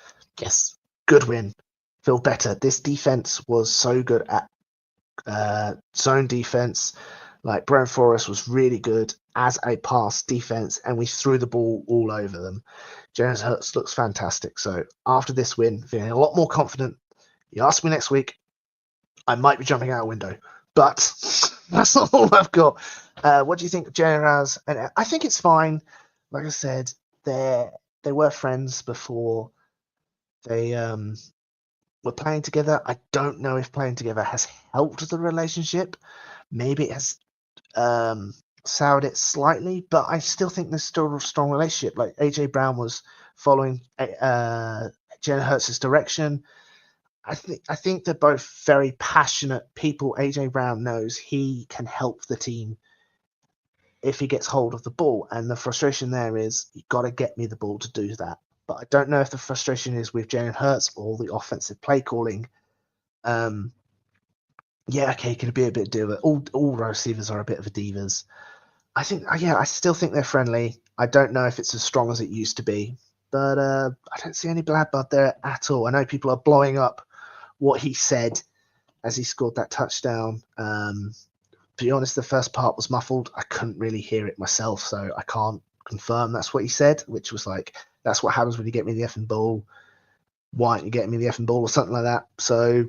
Yes, good win. Feel better. This defense was so good at zone defense. Like, Brian Forrest was really good as a pass defense, and we threw the ball all over them. Jalen Hurts looks fantastic. So after this win, feeling a lot more confident. You ask me next week, I might be jumping out a window, but that's not all I've got. What do you think of Jalen Hurts? And I think it's fine. Like I said, they were friends before they were playing together. I don't know if playing together has helped the relationship. Maybe it has soured it slightly, but I still think there's still a strong relationship. Like, AJ Brown was following Jalen Hurts' direction. I think they're both very passionate people. AJ Brown knows he can help the team if he gets hold of the ball, and the frustration there is you got to get me the ball to do that. But I don't know if the frustration is with Jalen Hurts or the offensive play calling. Um, yeah, okay, can be a bit diva. All receivers are a bit of a divas. I still think they're friendly. I don't know if it's as strong as it used to be, but I don't see any bad blood there at all. I know people are blowing up what he said as he scored that touchdown. To be honest, the first part was muffled. I couldn't really hear it myself, so I can't confirm that's what he said, which was like, that's what happens when you get me the effing ball. Why aren't you getting me the effing ball or something like that? So,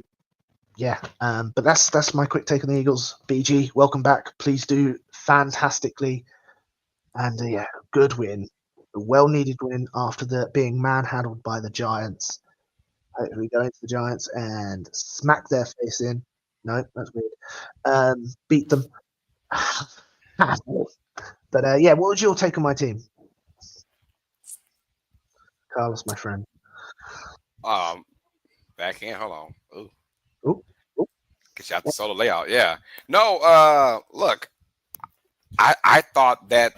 yeah. But that's my quick take on the Eagles. BG, welcome back. Please do fantastically. And yeah, good win. A well-needed win after being manhandled by the Giants. We go into the Giants and smack their face in. No, that's weird. Beat them. But yeah, what was your take on my team, Carlos, my friend? Backhand. Hold on. Ooh, Ooh, ooh. get you out the solo layout. Yeah. No. Look, I thought that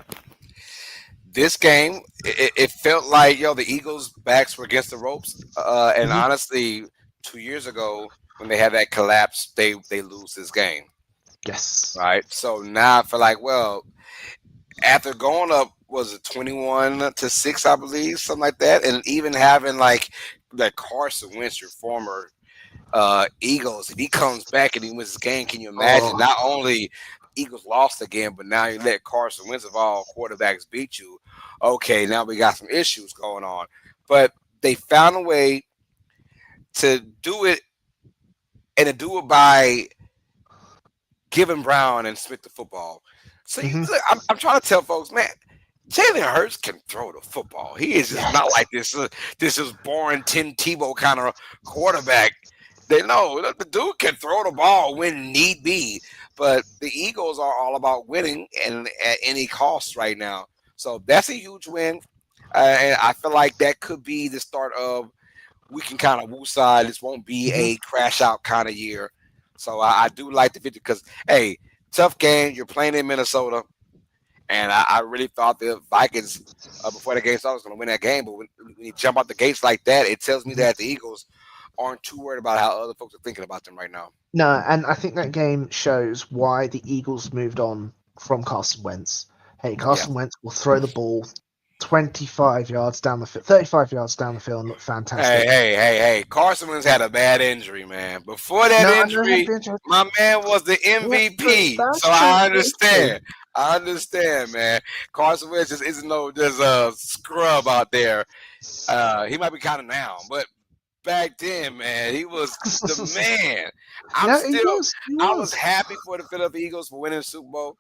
this game it felt like the Eagles' backs were against the ropes. And Mhm. honestly, 2 years ago when they had that collapse, they lose this game. Yes. Right. So now I feel like, well, after going up, was it 21-6, I believe, something like that, and even having like that Carson Wentz, your former Eagles, if he comes back and he wins this game, can you imagine? Oh. Not only Eagles lost again, but now you let Carson Wentz of all quarterbacks beat you. Okay, now we got some issues going on, but they found a way to do it, and to do it by giving Brown and Smith the football. So Mhm. I'm trying to tell folks, man, Jalen Hurts can throw the football. He is just not Yes. like this is boring Tim Tebow kind of quarterback. They know the dude can throw the ball when need be, but the Eagles are all about winning and at any cost right now. So that's a huge win, and I feel like that could be the start of we can kind of woosah. This won't be Mhm. a crash out kind of year. So I do like the 50 because hey, tough game. You're playing in Minnesota. And I really thought the Vikings, before the game started, was going to win that game. But when you jump out the gates like that, it tells me Mhm. that the Eagles aren't too worried about how other folks are thinking about them right now. No, and I think that game shows why the Eagles moved on from Carson Wentz. Hey, Yeah. Carson Wentz will throw the ball 25 yards down the field, 35 yards down the field and look Hey, fantastic. hey, hey, hey. Carson Wentz had a bad injury, man. Before that No, I know he had injury, been injured. my man was the Yeah, true. MVP. So That's true. I That's true. understand. I understand, man. Carson Wentz just isn't no just a scrub out there. He might be kind of now, but back then, man, he was the man. I'm No, he still, was. He I was was. happy for the Philadelphia Eagles for winning the Super Bowl,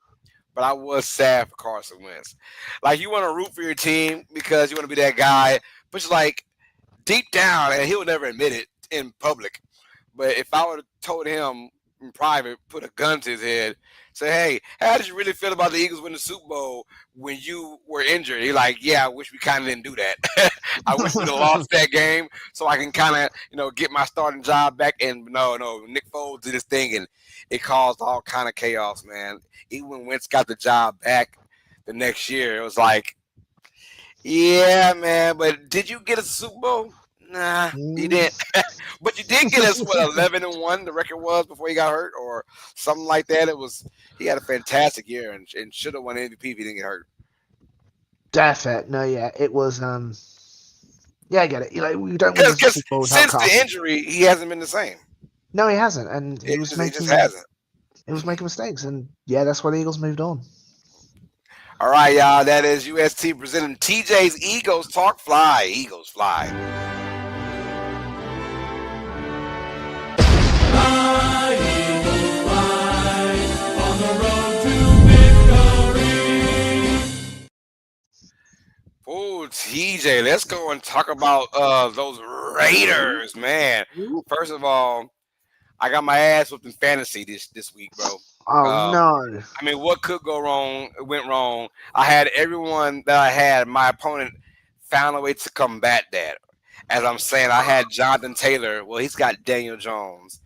but I was sad for Carson Wentz. Like, you want to root for your team because you want to be that guy, but you're like, deep down, and he'll never admit it in public. But if I would have told him in private, put a gun to his head, say, "Hey, how did you really feel about the Eagles winning the Super Bowl when you were injured?" He's like, "Yeah, I wish we kind of didn't do that. I wish we'd have lost that game so I can kind of, get my starting job back." And no, Nick Foles did his thing, and it caused all kind of chaos, man. Even when Wentz got the job back the next year, it was like, yeah, man, but did you get a Super Bowl? Nah, you Mm. didn't. But you did get us what 11-1 the record was before he got hurt, or something like that. He had a fantastic year and should have won MVP if he didn't get hurt. Definitely. No, yeah, it was. Yeah, I get it. We don't win the Because Super Bowl without since the Carson. injury, he hasn't been the same. No, he hasn't, and It just hasn't. he was making mistakes, and yeah, that's why the Eagles moved on. All right, y'all. That is UST presenting TJ's Eagles Talk. Fly, Eagles fly. Oh, TJ, let's go and talk about those Raiders, man. First of all, I got my ass whooped in fantasy this week, bro. Oh Um, no. I mean, what could go wrong went wrong. I had everyone that I had. My opponent found a way to combat that. as I'm saying, I had Jonathan Taylor. Well, he's got Daniel Jones.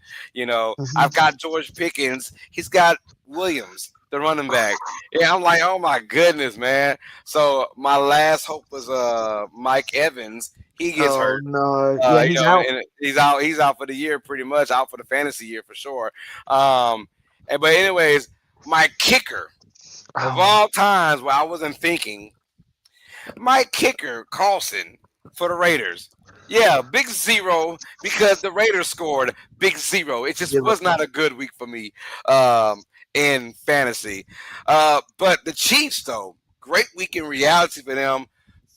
I've Mhm. got George Pickens. He's got Williams, the running back. Yeah, I'm like, oh my goodness, man. So my last hope was Mike Evans. He gets Oh hurt. no, yeah, he's out. And he's out. He's out for the year, pretty much out for the fantasy year for sure. But anyways, my kicker of Oh, all times, where I wasn't thinking, my kicker, Carlson, for the Raiders. Yeah, big zero because the Raiders scored big zero. It just yeah, was not a good week for me in fantasy. But the Chiefs, though, great week in reality for them.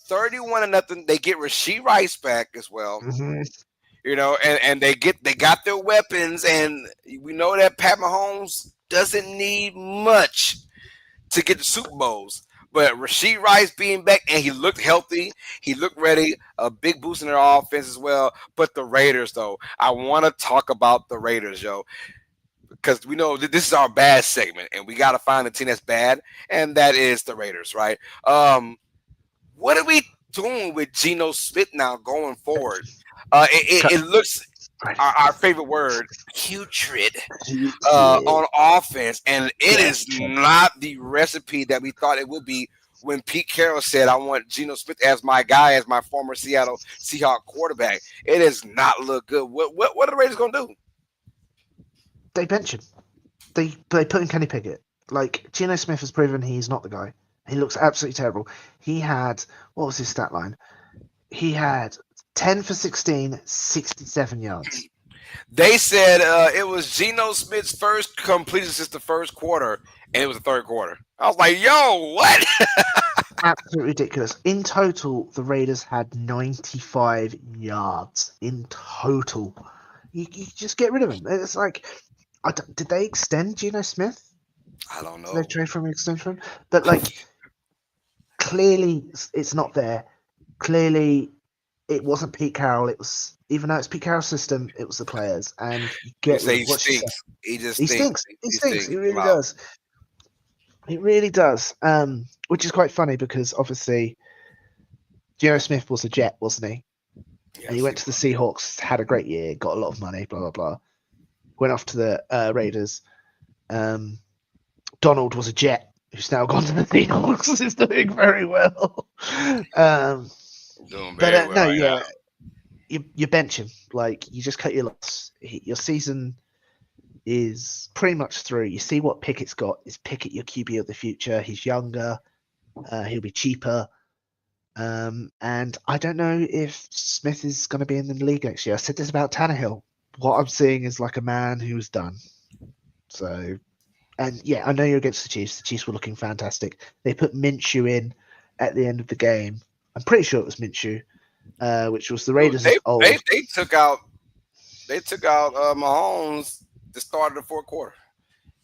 31 to nothing. They get Rasheed Rice back as well. mhm. And they got their weapons, and we know that Pat Mahomes doesn't need much to get the Super Bowls. But Rasheed Rice being back, and he looked healthy, he looked ready, a big boost in their offense as well. But the Raiders, though, I want to talk about the Raiders, yo, because we know that this is our bad segment, and we got to find the team that's bad, and that is the Raiders, right? What are we doing with Geno Smith now going forward? It looks our favorite word, putrid, Yeah, on offense, and it is yeah. not the recipe that we thought it would be when Pete Carroll said, "I want Geno Smith as my guy, as my former Seattle Seahawks quarterback." It does not look good. What are the Raiders gonna do? They bench him. They put in Kenny Pickett. Like Geno Smith has proven he's not the guy. He looks absolutely terrible. He had what was his stat line? He had 10 for 16, 67 yards. They said it was Geno Smith's first completion since the first quarter, and it was the third quarter. I was like, "Yo, what?" Absolutely ridiculous. In total, the Raiders had 95 yards in total. You just get rid of him. It's like, did they extend Geno Smith? I don't Did they know. trade for an extension? But like, clearly it's not there. Clearly, it wasn't Pete Carroll. It was even though it's Pete Carroll's system, it was the players. And you You get rid say of he what you say. stinks. He just He stinks. stinks. He He stinks. He stinks. Him really out. does. He really does. Which is quite funny because obviously Geno Smith was a Jet, wasn't he? And he Yes, he went to the was. Seahawks, had a great year, got a lot of money, blah blah blah. Went off to the Raiders. Um, Donald was a Jet who's now gone to the Seahawks. Is doing very well. Um, Doing but very well no, right now. yeah, you bench him. Like you just cut your loss. Your season is pretty much through. You see what Pickett's got. Is Pickett your QB of the future? He's younger. He'll be cheaper. And I don't know if Smith is going to be in the league next year. I said this about Tannehill. What I'm seeing is like a man who's done. So, and yeah, I know you're against the Chiefs. The Chiefs were looking fantastic. They put Minshew in at the end of the game. I'm pretty sure it was Minshew, which was the Dude, Raiders of old. they took out Mahomes the start of the fourth quarter.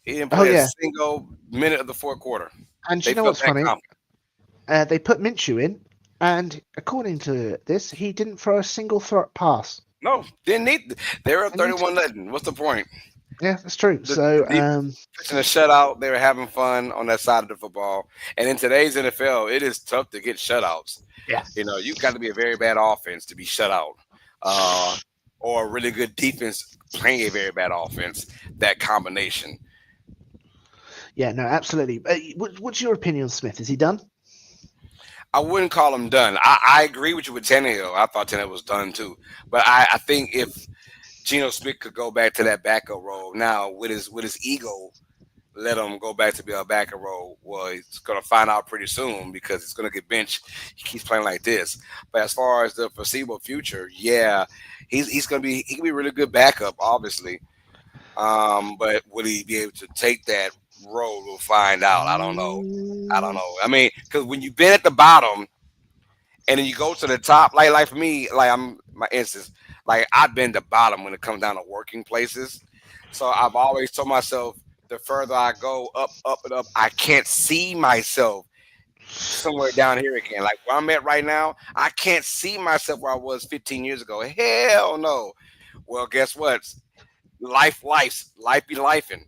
He didn't Oh play a yeah, single minute of the fourth quarter. and They you know felt what's that funny? confident. They put Minshew in, and according to this, he didn't throw a single pass. No, didn't need. They were up And 31 nothing. What's the point? yeah, that's true. The So, defense pitching a shutout. They were having fun on that side of the football. And in today's NFL, it is tough to get shutouts. yeah, You've got to be a very bad offense to be shut out, uh, or a really good defense playing a very bad offense. That combination. yeah, no, absolutely. What's your opinion on Smith? Is he done? I wouldn't call him done. I agree with you with Tannehill. I thought Tannehill was done too. But I think if Geno Smith could go back to that backup role now with his ego, let him go back to be a backup role. Well, he's gonna find out pretty soon because it's gonna get benched. He keeps playing like this. But as far as the foreseeable future, yeah, he's gonna be he can be a really good backup, obviously. But will he be able to take that role? We'll find out. I don't know. I don't Mm, know. I mean, because when you've been at the bottom and then you go to the top, like for me, like I'm my instance, like I've been the bottom when it comes down to working places. So I've always told myself the further I go up, up and up, I can't see myself somewhere down here again. Like where I'm at right now, I can't see myself where I was 15 years ago. Hell no. Well, guess what? Life be lifing.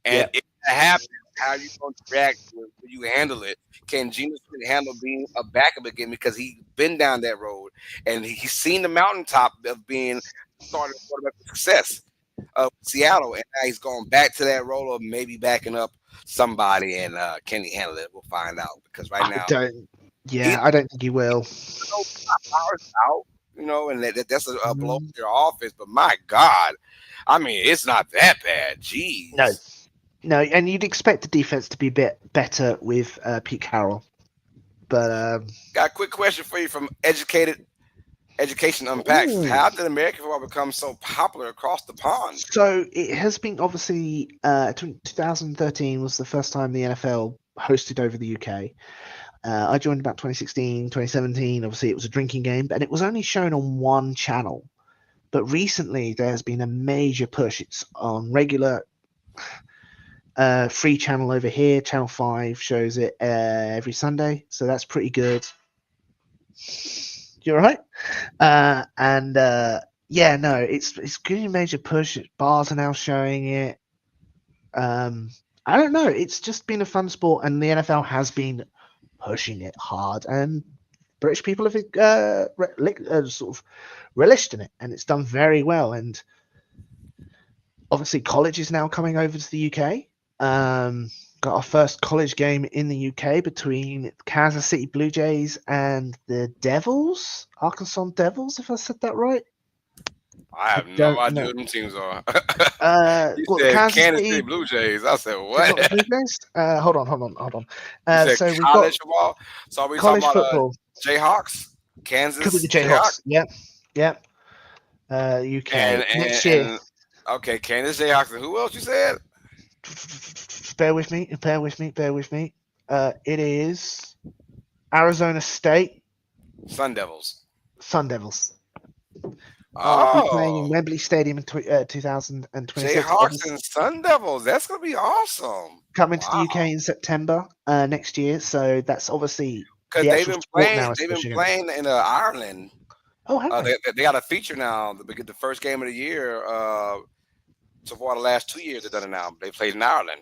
And yeah, if that happens, how are you going to react to it? Will you handle it? Can Geno Smith handle being a backup again because he's been down that road? and he's seen the mountaintop of being starting quarterback of success of Seattle, and now he's going back to that role of maybe backing up somebody. And can he handle it? We'll find out because right now he I don't think he will. powers out, and that's a blow Mm, to your offense. But my God, I mean, it's not that bad. No, Jeez. no, and you'd expect the defense to be a bit better with Pete Carroll, but Got a quick question for you from Education Unpacked. ooh. How did American football become so popular across the pond? So it has been obviously 2013 was the first time the NFL hosted over the UK. I joined about 2016, 2017. Obviously, it was a drinking game, and it was only shown on one channel. But recently, there's been a major push. It's on regular free channel over here. Channel 5 shows it every Sunday, so that's pretty good. You're right. Yeah, no, it's getting a major push. Bars are now showing it. I don't know. It's just been a fun sport, and the NFL has been pushing it hard, and British people have sort of relished in it, and it's done very well. And obviously, college is now coming over to the UK. Got our first college game in the UK between Kansas City Blue Jays and the Devils, Arkansas Devils, if I said that right. I have no Don't idea know. who them teams are. You Well, said Kansas Kansas City City Blue Jays. I said is not the what? Blue Jays. Hold on. You said So we've got college football. So are we talking college about football. Jayhawks, Could be the Kansas Jayhawks, Jayhawks. Yep. UK and next year. okay, Kansas Jayhawks, and who else you said? Bear with me. It is Arizona State Sun Devils. Sun Devils. I'll be playing in Oh, Wembley Stadium in 2026. Jayhawks Obviously, and Sun Devils. That's gonna be awesome. coming to the Wow, UK in September next year. So that's obviously because the actual sport now is they've been pushing it. playing in Ireland. Oh, have they? They got a feature now. They get the first game of the year. So far, the last 2 years they've done it now. They played in Ireland.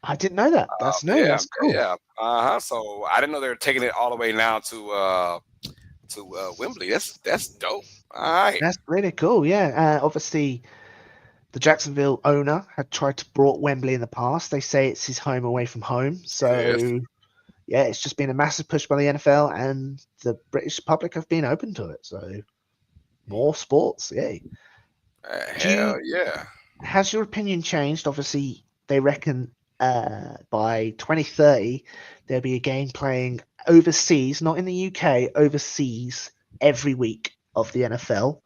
I didn't know that. That's new. Yeah, That's cool. yeah. So I didn't know they were taking it all the way now to Wembley. That's dope. All right. That's really cool. Yeah. Obviously, the Jacksonville owner had tried to brought Wembley in the past. They say it's his home away from home. Yes. So yeah, it's just been a massive push by the NFL, and the British public have been open to it. So more sports, yay. Hell yeah. Has your opinion changed? Obviously, they reckon by 2030 there'll be a game playing overseas, not in the UK, overseas every week of the NFL.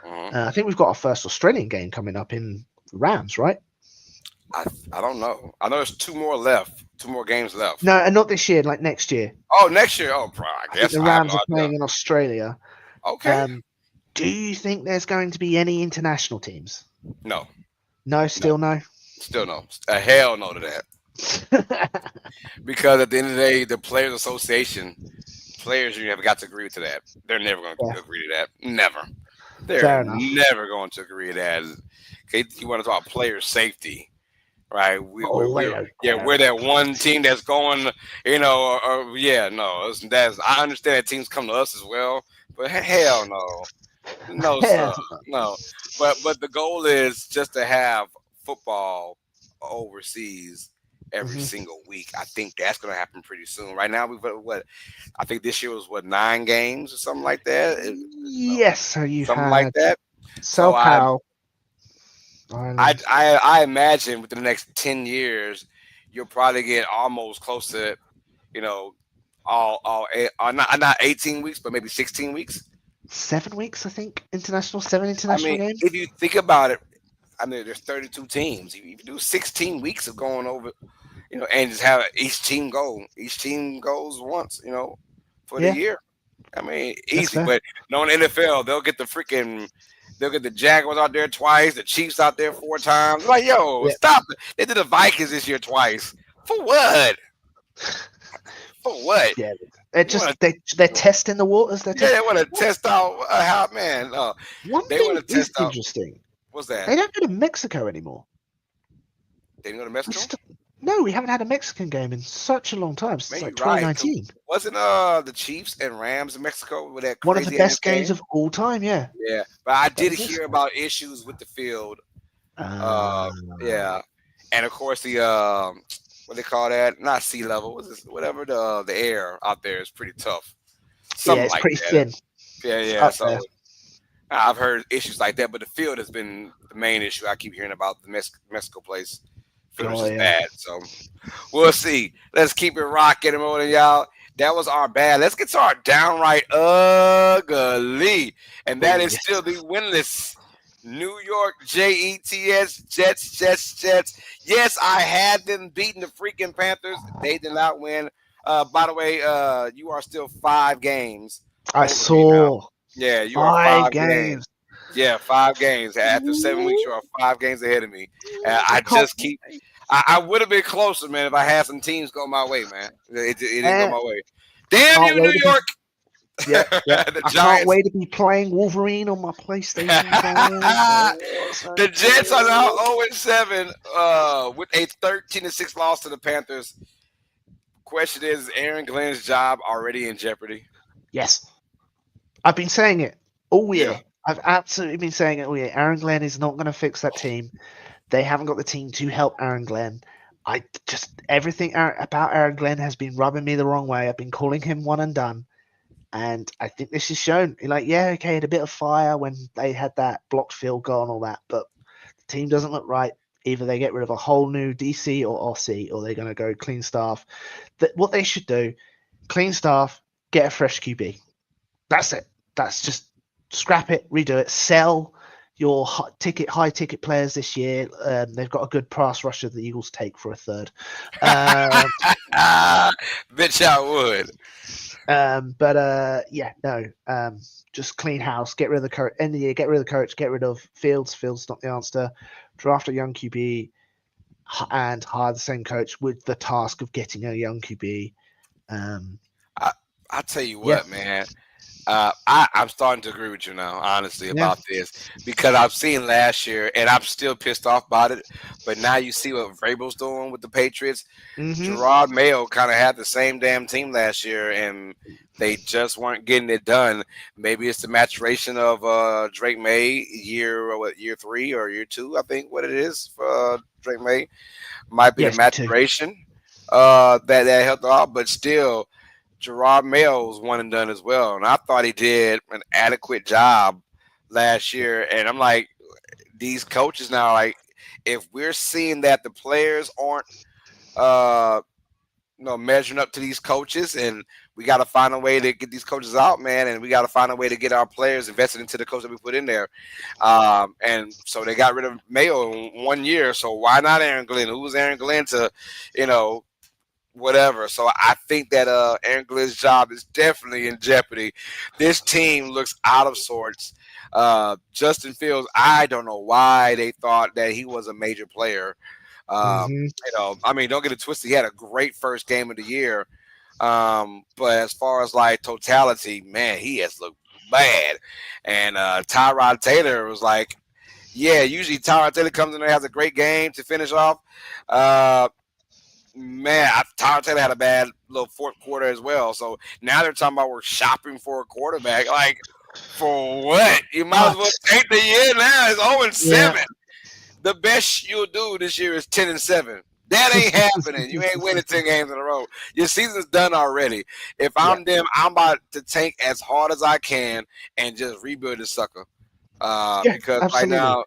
I think we've got our first Australian game coming up in Rams, right? I don't know. I know there's two more games left. No, and not this year, like next year. Oh, next year. Oh, bro, I I think guess the I have Rams no are playing idea. in Australia. Okay. Do you think there's going to be any international teams? No, No, still no. still no. A hell no to that. Because at the end of the day, the Players Association, players you have got to agree to that. They're never going to Yeah. agree to that. Never. Fair They're enough. never going to agree to that. Okay, you want to talk about player safety, right? We're that one team that's going, no. I understand that teams come to us as well, but hell no. No, sir. No. But the goal is just to have football overseas every single week. I think that's going to happen pretty soon. Right now, we've got I think this year was 9 games or something like that. Yes, so you Something had like that. South Powell. I imagine within the next 10 years, you'll probably get almost close to, not 18 weeks, but maybe 16 weeks. 7 weeks, I think. Seven international games. If you think about it, there's 32 teams. If you do 16 weeks of going over, and just have each team go. Each team goes once, for the year. Easy. fair. But in the NFL, they'll get the Jaguars out there twice, the Chiefs out there 4 times. Like, stop it. They did the Vikings this year twice. For what? For what? Yeah, they're testing the waters. They want to test out how, man. One they thing want to is test out. interesting. What's that? They don't go to Mexico anymore. They go to Mexico? No, we haven't had a Mexican game in such a long time, Man, since like you're right. 2019. Wasn't the Chiefs and Rams in Mexico with that One of the crazy ass best games game? of all time. Yeah, Yeah, but I that did was this hear one. about issues with the field. Uh, Uh, yeah, and of course the what they call that? Not sea level. What's this? Whatever the air out there is pretty tough. yeah, Something it's like pretty that. thin. Yeah, It's yeah. up there. So I've heard issues like that, but the field has been the main issue I keep hearing about the Mexico place. Field is Oh just yeah. bad. So we'll see. Let's keep it rocking and rolling, y'all. That was our bad. Let's get to our downright ugly. And that Oh is yes. still the winless New York Jets. Yes, I had them beating the freaking Panthers. They did not win. By the way, you are still 5 games I over me now. saw Yeah, you are five 5 games. games. Yeah, 5 games. After 7 weeks, you Ooh, are 5 games ahead of me. I I can't just keep. I would have been closer, man, if I had some teams go my way, man. It didn't go eh, my way. Damn can't you, New wait to be. York! Yep, yep. The I can't Giants. wait to be playing Wolverine on my PlayStation 5. Oh, so The Jets are now good. 0-7 with a 13-6 loss to the Panthers. Question is Aaron Glenn's job already in jeopardy? Yes, I've been saying it all Yeah. year. I've absolutely been saying it all year. Aaron Glenn is not going to fix that team. They haven't got the team to help Aaron Glenn. I just everything about Aaron Glenn has been rubbing me the wrong way. I've been calling him one and done, and I think this is shown. Like, yeah, okay, had a bit of fire when they had that blocked field goal and all that, but the team doesn't look right. Either they get rid of a whole new DC or OC, or they're going to go clean staff. What they should do, clean staff, get a fresh QB. That's it. That's just scrap it, redo it, sell your high ticket players this year. They've got a good pass rusher the Eagles take for a third. Um, Bitch, I would. but yeah, no. Just clean house. Get rid of the coach. End of the year. Get rid of the coach. Get rid of Fields. Fields not the answer. Draft a young QB and hire the same coach with the task of getting a young QB. I, I tell you Yeah, what, man. I'm starting to agree with you now, honestly, yeah. about this because I've seen last year and I'm still pissed off about it. But now you see what Vrabel's doing with the Patriots. Mm-hmm. Gerard Mayo kind of had the same damn team last year and they just weren't getting it done. Maybe it's the maturation of Drake May year 3 or year 2, I think what it is for Drake May. Might be the Yes, me too. maturation that helped out, but still Gerard Mayo was one and done as well, and I thought he did an adequate job last year. And I'm like, these coaches now, like, if we're seeing that the players aren't, uh, measuring up to these coaches, and we got to find a way to get these coaches out, man, and we got to find a way to get our players invested into the coach that we put in there. And so they got rid of Mayo in 1 year. So why not Aaron Glenn? Who's Aaron Glenn to, you know, whatever. So I think that Aaron Glenn's job is definitely in jeopardy. This team looks out of sorts. Justin Fields, I don't know why they thought that he was a major player. Mm-hmm. I mean, don't get it twisted. He had a great first game of the year. But as far as like totality, man, he has looked bad. And Tyrod Taylor was like, yeah, usually Tyrod Taylor comes in there, has a great game to finish off. Man, Tyler Taylor had a bad little fourth quarter as well. So now they're talking about we're shopping for a quarterback. Like, for what? You might as well But take the year now. It's 0 and yeah, 7. The best you'll do this year is 10 and 7. That ain't happening. You ain't winning 10 games in a row. Your season's done already. If yeah, I'm them, I'm about to tank as hard as I can and just rebuild this sucker. yeah, Because right absolutely. now,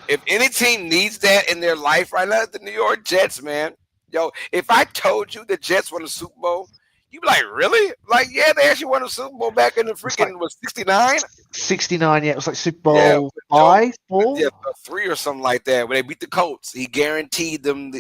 if any team needs that in their life right now, it's the New York Jets, man. Yo, if I told you the Jets won the Super Bowl, you'd be like, really? Like, yeah, they actually won the Super Bowl back in the It's like freaking, was 69? 69. Yeah, it was like Super Yeah, Bowl with Joe, five, yeah, four. 3 or something like that. When they beat the Colts, he guaranteed them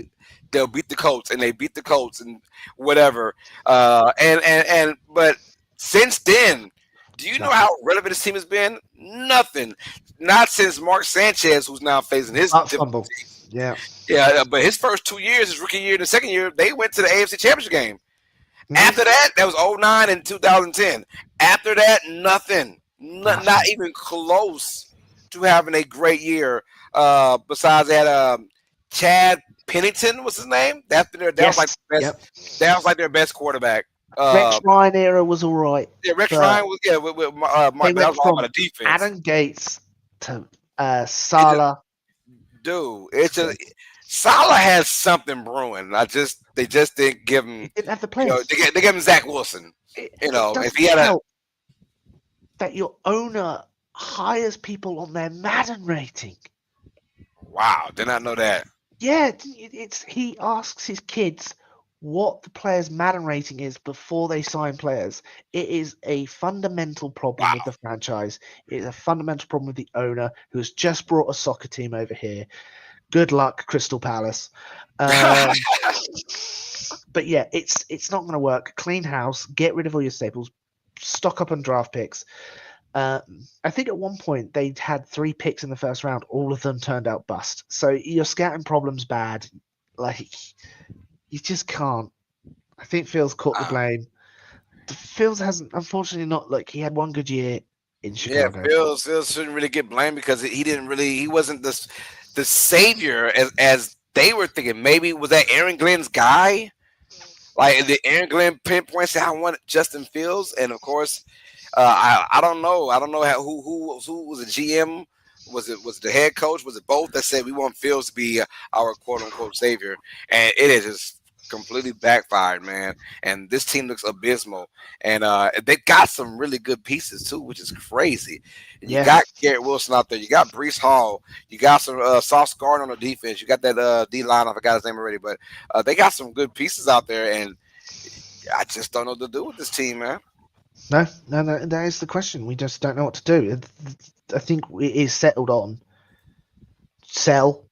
they'll beat the Colts, and they beat the Colts and whatever. But since then, do you know Nothing. how relevant this team has been? Nothing. Not since Mark Sanchez, who's now facing his That fumble. difficulties. Yeah. Yeah, but his first 2 years, his rookie year and the second year, they went to the AFC Championship game. Mhm. After that was 09 and 2010. After that, nothing. Not Nothing. even close to having a great year. Besides that, Chad Pennington was his name. That Yes. was like the best. Yep. That was like their best quarterback. Rex Ryan era was all right. Yeah, Rex but Ryan was with Mark, they but that went was all from about the defense. Adam Gates to Salah. Dude, it's just Salah has something brewing. They just didn't give him. He didn't have the You know, players. they gave him Zach Wilson. It If he had help that your owner hires people on their Madden rating. Wow, did not know that. Yeah, he asks his kids what the player's Madden rating is before they sign players. It is a fundamental problem with the franchise. It is a fundamental problem with the owner who has just brought a soccer team over here. Good luck, Crystal Palace. But yeah, it's not going to work. Clean house, get rid of all your staples, stock up on draft picks. I think at one point they had 3 picks in the first round. All of them turned out bust. So your scouting problem's bad. Like, you just can't. I think Phil's caught the blame. Phil's hasn't, unfortunately, not. Like, he had one good year in Chicago. Yeah, Phil shouldn't really get blamed because he wasn't the savior as they were thinking. Maybe was that Aaron Glenn's guy? Like, did Aaron Glenn pinpoint say I want Justin Fields? And of course, I don't know. I don't know who was the GM. Was it the head coach? Was it both that said we want Fields to be our quote unquote savior? And it is just completely backfired, man. And this team looks abysmal. And they got some really good pieces too, which is crazy. And you got Garrett Wilson out there. You got Breece Hall. You got some Sauce Gardner on the defense. You got that D line. I forgot his name already, but they got some good pieces out there. And I just don't know what to do with this team, man. No, that is the question. We just don't know what to do. I think it is settled on sell,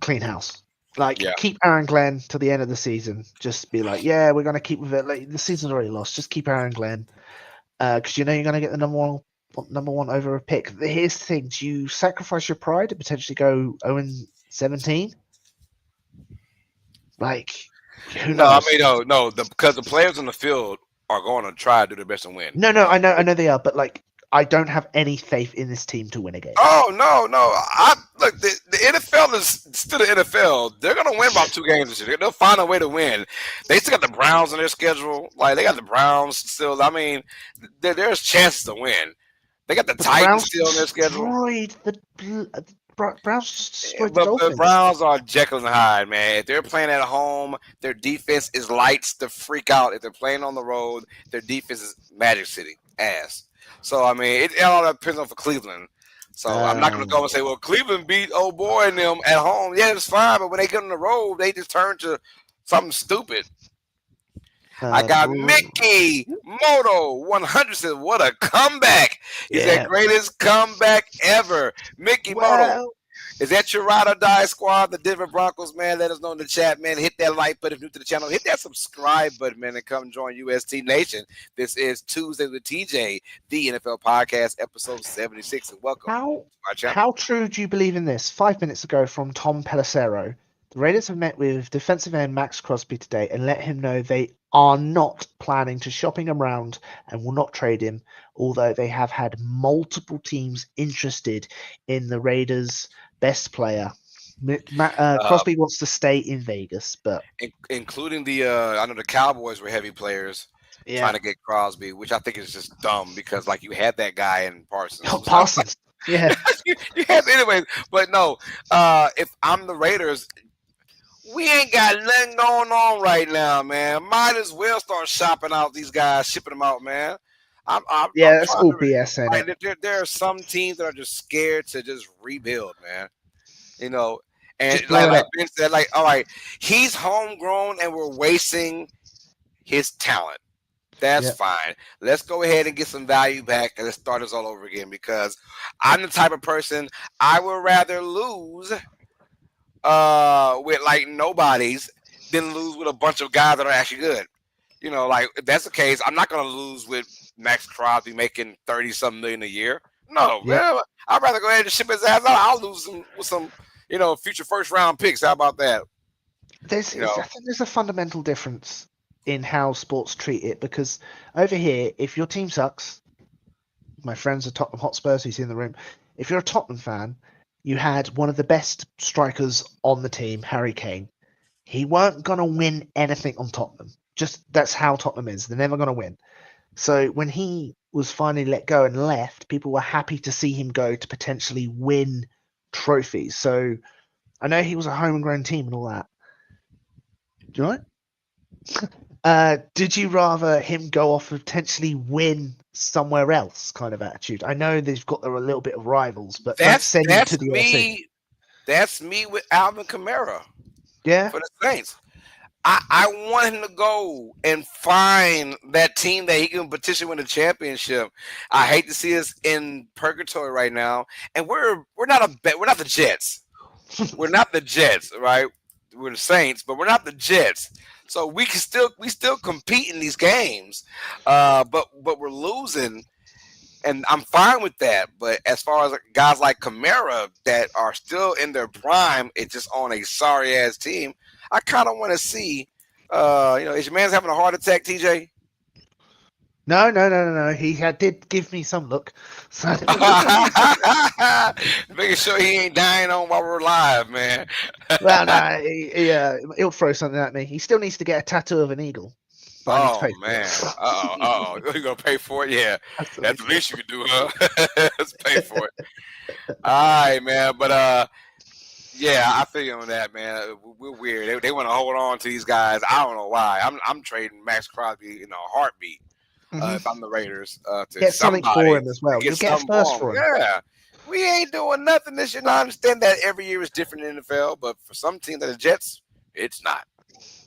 clean house. Like, keep Aaron Glenn to the end of the season. Just be like, yeah, we're going to keep with it. Like, the season's already lost. Just keep Aaron Glenn. Because you know you're going to get the number one over a pick. Here's the thing. Do you sacrifice your pride and potentially go 0-17? Like, who knows? No, because the players on the field are going to try to do their best and win. No, I know they are, but like, I don't have any faith in this team to win a game. Oh no! Look, the NFL is still the NFL. They're gonna win about 2 games this year. They'll find a way to win. They still got the Browns on their schedule. Like, they got the Browns still. I mean, there's chances to win. They got the Titans still on their schedule. Browns destroyed the Dolphins. The Browns are Jekyll and Hyde, man. If they're playing at home, their defense is lights to freak out. If they're playing on the road, their defense is Magic City ass. So, I mean, it all depends on for Cleveland. So, I'm not going to go and say, well, Cleveland beat old boy and them at home. Yeah, it's fine, but when they get on the road, they just turn to something stupid. I got Mickey Moto 100 says, what a comeback. He's the greatest comeback ever. Mickey Moto. Is that your ride or die squad, the Denver Broncos, man? Let us know in the chat, man. Hit that like button if you're new to the channel. Hit that subscribe button, man, and come join UST Nation. This is Tuesday with TJ, the NFL podcast, episode 76. And welcome to my channel. How true do you believe in this? 5 minutes ago from Tom Pelissero, the Raiders have met with defensive end Max Crosby today and let him know they are not planning to shop him around and will not trade him, although they have had multiple teams interested in the Raiders' best player. Crosby wants to stay in Vegas, but including I know the Cowboys were heavy players trying to get Crosby, which I think is just dumb because, like, you had that guy in Parsons. Oh, Parsons, yeah. you had anyways, but no. If I'm the Raiders, we ain't got nothing going on right now, man. Might as well start shopping out these guys, shipping them out, man. That's all BS, ain't it? There are some teams that are just scared to just rebuild, man. You know, and Just like Ben said, like, all right, he's homegrown and we're wasting his talent. That's fine. Let's go ahead and get some value back and let's start this all over again, because I'm the type of person I would rather lose with like nobodies than lose with a bunch of guys that are actually good. You know, like, if that's the case, I'm not going to lose with Max Crosby making $30-something million a year. No, man. I'd rather go ahead and ship his ass out. I'll lose him with some, future first-round picks. How about that? I think there's a fundamental difference in how sports treat it, because over here, if your team sucks, my friends are Tottenham Hotspurs who's in the room, if you're a Tottenham fan, you had one of the best strikers on the team, Harry Kane. He weren't going to win anything on Tottenham. Just that's how Tottenham is. They're never going to win. So when he was finally let go and left, people were happy to see him go to potentially win trophies. So I know he was a homegrown team and all that. Do you know it? Did you rather him go off and potentially win somewhere else kind of attitude? I know they've got a little bit of rivals, but don't send him to the USC. That's me with Alvin Kamara. Yeah. For the Saints. I want him to go and find that team that he can petition win a championship. I hate to see us in purgatory right now, and we're not the Jets. We're not the Jets, right? We're the Saints, but we're not the Jets. So we still compete in these games, but we're losing, and I'm fine with that. But as far as guys like Kamara that are still in their prime, it's just on a sorry ass team. I kind of want to see, is your man's having a heart attack, TJ? No. He did give me some look. So. Making sure he ain't dying on while we're live, man. Well, no, he'll throw something at me. He still needs to get a tattoo of an eagle. Oh, man. You're going to pay for it? Yeah. Absolutely. That's the least you can do, huh? Let's pay for it. All right, man. But, yeah, I feel you on that, man. We're weird. They want to hold on to these guys. I don't know why. I'm trading Max Crosby in a heartbeat if I'm the Raiders. To get something for him as well. You'll get a first for him. Yeah. We ain't doing nothing this year. I understand that every year is different in the NFL, but for some teams like the Jets, it's not.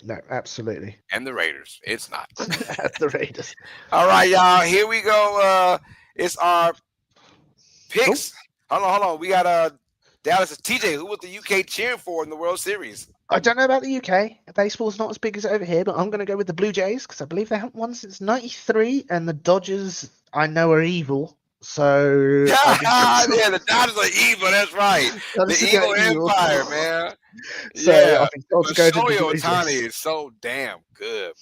No, absolutely. And the Raiders, it's not. The Raiders. All right, y'all. Here we go. It's our picks. Oh. Hold on. We got Dallas. TJ, who was the UK cheering for in the World Series? I don't know about the UK. Baseball's not as big as over here, but I'm going to go with the Blue Jays because I believe they haven't won since '93, and the Dodgers I know are evil. So yeah, the Dodgers are evil. That's right. The evil empire, man. So yeah, I think Shohei Ohtani is so damn good,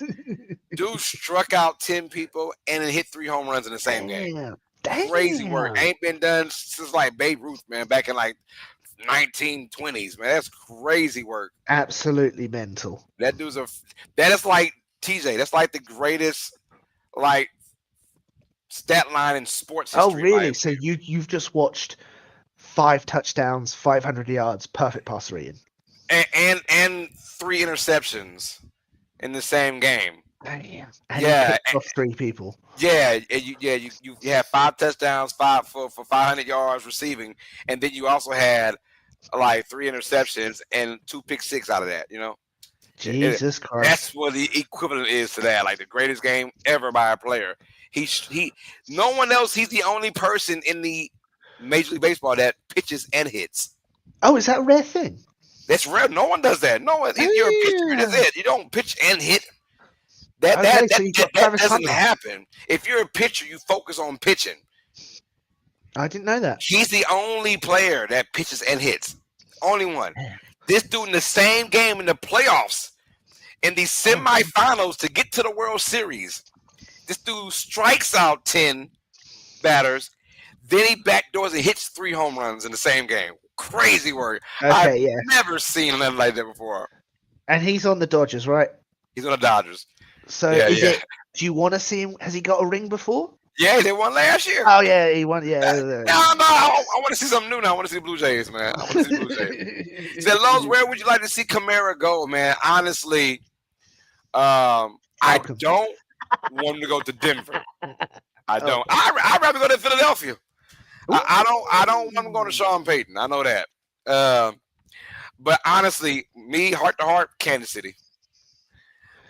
man. Dude struck out 10 people and then hit 3 home runs in the same game. Damn. Crazy work. Ain't been done since like Babe Ruth, man, back in like 1920s, man. That's crazy work. Absolutely mental. That is like TJ. That's like the greatest like stat line in sports history. Oh, really? So you've just watched 5 touchdowns, 500 yards, perfect passer rating, and 3 interceptions in the same game. Damn. And you picked off 3 people. Yeah, you had 5 touchdowns, 5 for 500 yards receiving, and then you also had like 3 interceptions and 2 pick six out of that. You know, Jesus Christ. That's what the equivalent is to that. Like the greatest game ever by a player. No one else. He's the only person in the Major League Baseball that pitches and hits. Oh, is that a rare thing? That's rare. No one does that. No one. If you're a pitcher, that's it. You don't pitch and hit. That doesn't happen. If you're a pitcher, you focus on pitching. I didn't know that. He's the only player that pitches and hits. Only one. This dude in the same game in the playoffs, in the semifinals to get to the World Series, this dude strikes out 10 batters, then he backdoors and hits 3 home runs in the same game. Crazy work. I've never seen nothing like that before. And he's on the Dodgers, right? He's on the Dodgers. So do you want to see him? Has he got a ring before? Yeah, they won last year. Oh, yeah, he won. Yeah. No, I want to see something new now. I want to see the Blue Jays, man. I want to see the Blue Jays. Said, Lowe's, where would you like to see Kamara go, man? Honestly, I don't want him to go to Denver. I don't. I'd rather go to Philadelphia. I don't want him going to Sean Payton. I know that. But honestly, me, heart to heart, Kansas City.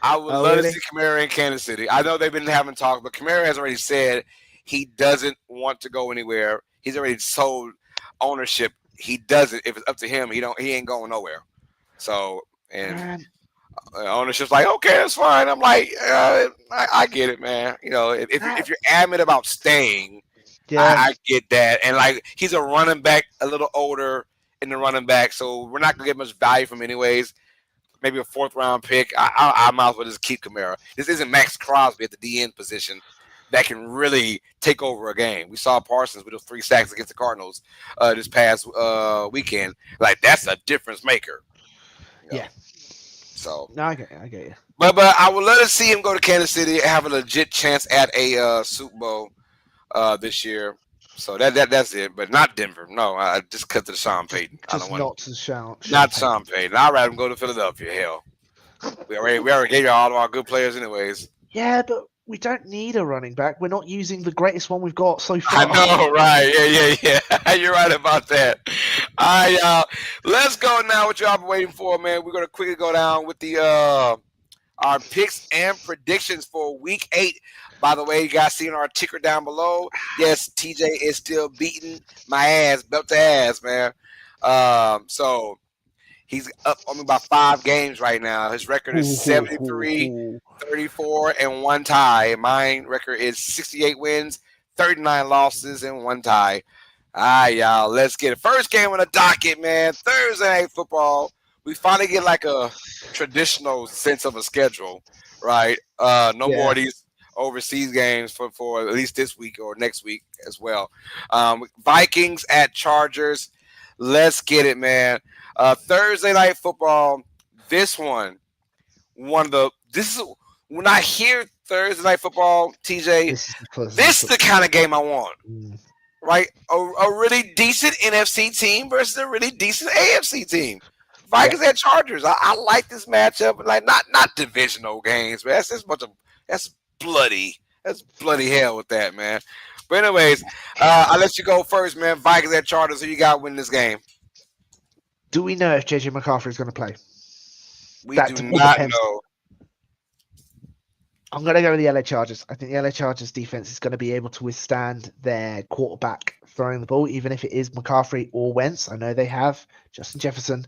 I would love to see Kamara in Kansas City. I know they've been having talk, but Kamara has already said he doesn't want to go anywhere. He's already sold ownership. He doesn't. If it's up to him, he ain't going nowhere. So, and ownership's like, okay, that's fine. I'm like, I get it, man. You know, if you're adamant about staying, I get that. And like, he's a running back, a little older in the running back, so we're not gonna get much value from him anyways. Maybe a 4th round pick. I might as well just keep Kamara. This isn't Max Crosby at the DN position. that can really take over a game. We saw Parsons with those 3 sacks against the Cardinals this past weekend. Like, that's a difference maker. You know, Yeah. so. No, I get you. But I would love to see him go to Kansas City and have a legit chance at a Super Bowl this year. So that's it. But not Denver. No, I just cut to the Sean Payton. I don't Just want not to Sean not Payton. Sean Payton. I'd rather him go to Philadelphia. Hell, we already gave you all of our good players anyways. Yeah, but we don't need a running back. We're not using the greatest one we've got so I far. know, right? Yeah. You're right about that. All right, y'all. Let's go now. What y'all been waiting for, man? We're gonna quickly go down with the our picks and predictions for Week 8. By the way, you guys see our ticker down below. Yes, TJ is still beating my ass, belt to ass, man. So he's up on me by 5 games right now. His record is 73, 34, and 1 tie. Mine record is 68 wins, 39 losses, and 1 tie. All right, y'all. Let's get it. First game on the docket, man. Thursday Night Football. We finally get like a traditional sense of a schedule, right? No more of these overseas games for at least this week or next week as well. Vikings at Chargers. Let's get it, man. Thursday Night Football. This one this is when I hear Thursday Night Football, TJ. This is the kind of game I want. Right, a really decent NFC team versus a really decent AFC team. Vikings at Chargers. I like this matchup. Like not divisional games, man. That's bloody. That's bloody hell with that, man. But anyways, I'll let you go first, man. Vikings at Chargers. Who you got winning this game? Do we know if JJ McCarthy is going to play? We do not know. I'm going to go with the LA Chargers. I think the LA Chargers defense is going to be able to withstand their quarterback throwing the ball, even if it is McCaffrey or Wentz. I know they have Justin Jefferson.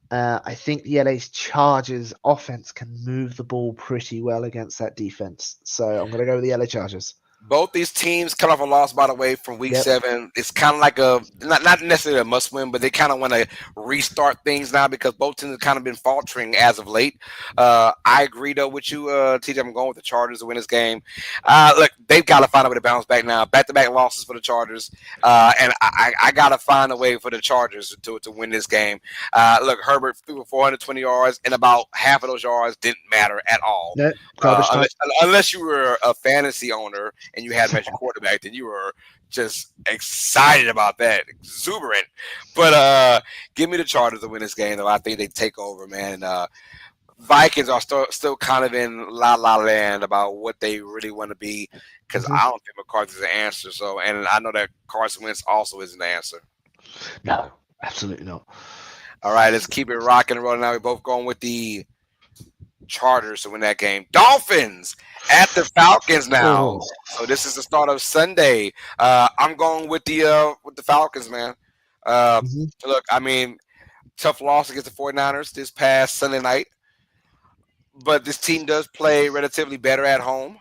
I think the LA Chargers offense can move the ball pretty well against that defense. So I'm going to go with the LA Chargers. Both these teams cut off a loss, by the way, from Week 7. It's kind of like not necessarily a must-win, but they kind of want to restart things now because both teams have kind of been faltering as of late. I agree, though, with you, TJ. I'm going with the Chargers to win this game. Look, they've got to find a way to bounce back now. Back-to-back losses for the Chargers, and I got to find a way for the Chargers to win this game. Look, Herbert threw for 420 yards, and about half of those yards didn't matter at all. Nope, unless you were a fantasy owner and you had him as your quarterback, then you were just excited about that, exuberant. But give me the Chargers to win this game, though. I think they take over, man. Vikings are still kind of in la land about what they really want to be because I don't think McCarthy's the answer. So, and I know that Carson Wentz also isn't the answer. No, absolutely not. All right, let's keep it rocking and rolling. Now we're both going with the Chargers to win that game. Dolphins at the Falcons now. So this is the start of Sunday. I'm going with the Falcons, man. Look, I mean, tough loss against the 49ers this past Sunday night. But this team does play relatively better at home.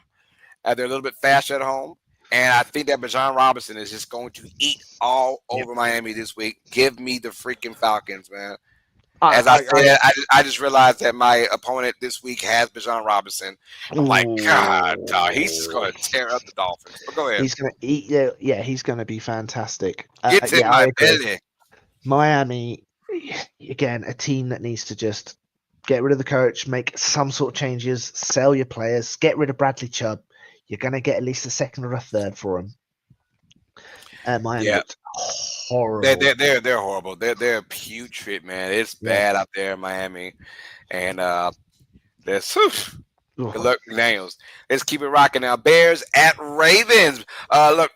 They're a little bit faster at home. And I think that Bijan Robinson is just going to eat all over Miami this week. Give me the freaking Falcons, man. As I said, I just realized that my opponent this week has Bijan Robinson. I'm like, God, he's just going to tear up the Dolphins. But go ahead. He's going to eat. Yeah, he's going to be fantastic. Gets in my belly. Miami, again, a team that needs to just get rid of the coach, make some sort of changes, sell your players, get rid of Bradley Chubb. You're going to get at least a second or a third for him. Miami looked horrible. They're horrible. They're putrid, man. It's bad out there in Miami, and there's good luck, Daniels. Let's keep it rocking now. Bears at Ravens. Look,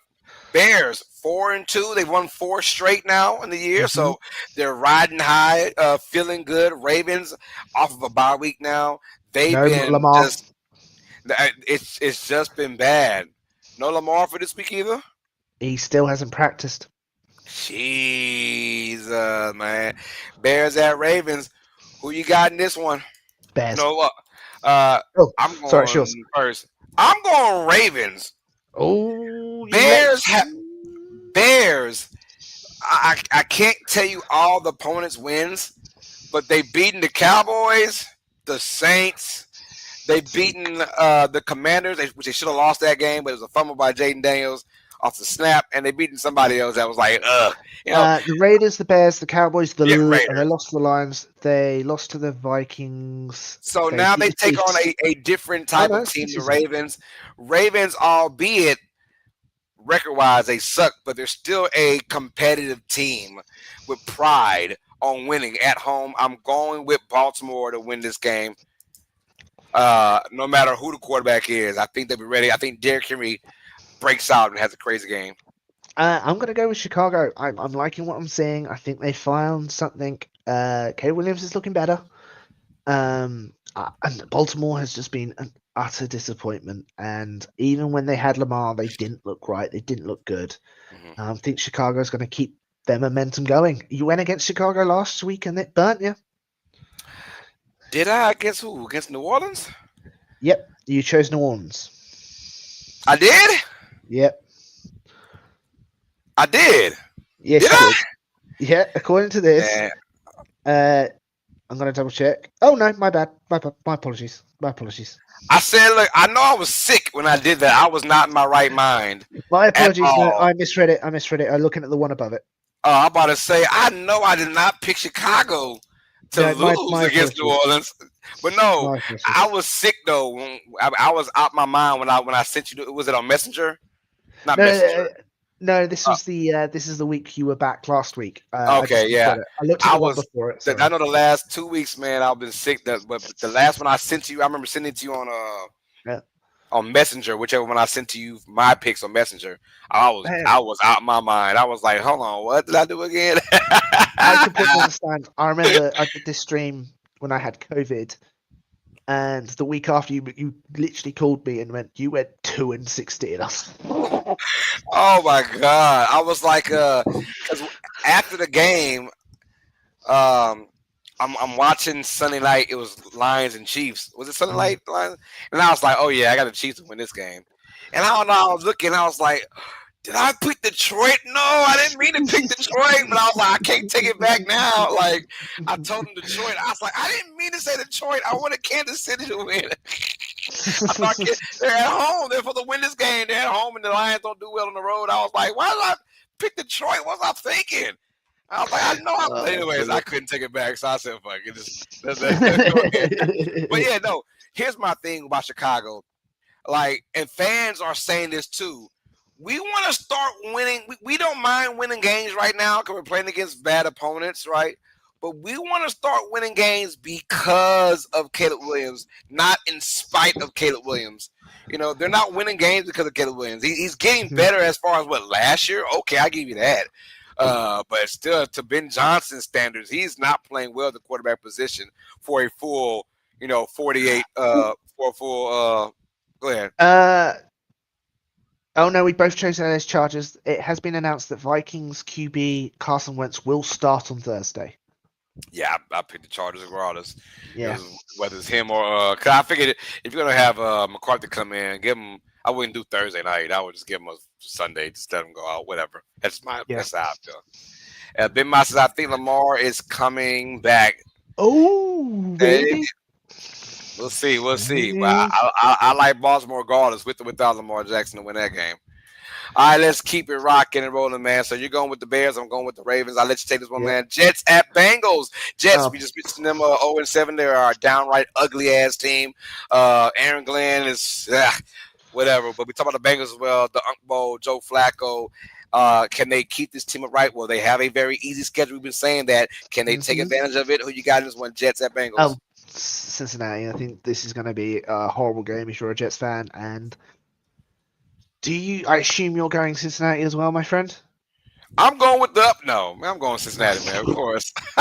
Bears 4-2. They've won 4 straight now in the year, so they're riding high, feeling good. Ravens off of a bye week now. They've been Lamar. It's just been bad. No Lamar for this week either. He still hasn't practiced. Jesus, man. Bears at Ravens. Who you got in this one? Bears. No, I'm going first. I'm going Ravens. Oh, Bears. Bears. I can't tell you all the opponents' wins, but they've beaten the Cowboys, the Saints. They beaten the Commanders, which they should have lost that game, but it was a fumble by Jaden Daniels off the snap, and they beaten somebody else that was like, you know, The Raiders, the Bears, the Cowboys, get they Raiders. lost to the Lions. They lost to the Vikings. So They now beat they the take on Chiefs. a different Oh type no, of it's the team, the season. Ravens. Ravens, albeit record-wise, they suck, but they're still a competitive team with pride on winning at home. I'm going with Baltimore to win this game. No matter who the quarterback is, I think they'll be ready. I think Derrick Henry breaks out and has a crazy game. I'm going to go with Chicago. I'm liking what I'm seeing. I think they found something. Caleb Williams is looking better. And Baltimore has just been an utter disappointment. And even when they had Lamar, they didn't look right. They didn't look good. Mm-hmm. I think Chicago's going to keep their momentum going. You went against Chicago last week and it burnt you. Did I? Against who? Against New Orleans? Yep, you chose New Orleans. I did? Yep. I did. Yes, Did you I? did. Yeah, according to this. I'm going to double check. Oh, no, my bad. My apologies. My apologies. I said, look, I know I was sick when I did that. I was not in my right mind. My At apologies. No, all. I misread it. I'm looking at the one above it. I'm about to say, I know I did not pick Chicago to No, lose my against New apologies. Orleans. But no, My apologies. I was sick though. I was out my mind when I sent you. Was it on Messenger? Not Messenger. No, this was this is the week you were back last week. Okay, yeah. I looked at I the one was. before it. I know the last 2 weeks, man, I've been sick. But the last one I sent to you, I remember sending it to you Yeah. on Messenger, whichever one I sent to you, my picks on Messenger. Man, I was out my mind. I was like, hold on, what did I do again? I completely understand. I remember I did this stream when I had COVID, and the week after you literally called me and went, you went 2-16. Oh my god! I was like, because after the game, I'm watching Sunday night. It was Lions and Chiefs. Was it Sunday night Lions? And I was like, oh yeah, I got the Chiefs to win this game. And I don't know. I was looking. I was like, did I pick Detroit? No, I didn't mean to pick Detroit. But I was like, I can't take it back now. Like I told him Detroit. I was like, I didn't mean to say Detroit. I wanted Kansas City to win. I thought they're at home. They're for the win this game. They're at home, and the Lions don't do well on the road. I was like, why did I pick Detroit? What was I thinking? I was like, I know. Anyways, I couldn't take it back, so I said, "Fuck it." Let's go ahead. But yeah, no. Here's my thing about Chicago. Like, and fans are saying this too. We want to start winning. We don't mind winning games right now because we're playing against bad opponents, right? But we want to start winning games because of Caleb Williams, not in spite of Caleb Williams. You know, they're not winning games because of Caleb Williams. He's getting better as far as what last year. Okay, I give you that. But still, to Ben Johnson's standards, he's not playing well at the quarterback position for a full, 48, for a full, go ahead. Oh no, we both chose those Chargers. It has been announced that Vikings QB Carson Wentz will start on Thursday. Yeah, I picked the Chargers regardless. Yeah. Whether it's him or, cause I figured if you're going to have McCarthy come in, give him, I wouldn't do Thursday night. I would just give him a Sunday, just let him go out, whatever. That's how I feel. Ben Moss says, I think Lamar is coming back. Oh, maybe. We'll see. But I like Baltimore regardless, with or without Lamar Jackson to win that game. All right, let's keep it rocking and rolling, man. So you're going with the Bears. I'm going with the Ravens. I'll let you take this one, man. Jets at Bengals. Jets, we just mentioned them 0-7. They're a downright ugly-ass team. Aaron Glenn is whatever. But we talk about the Bengals as well. The Unk Bowl, Joe Flacco. Can they keep this team upright? Well, they have a very easy schedule. We've been saying that. Can they take advantage of it? Who you got in this one? Jets at Bengals. Cincinnati. I think this is going to be a horrible game if you're a Jets fan. And I assume you're going Cincinnati as well, my friend? I'm going with No, I'm going Cincinnati, man, of course. Hey,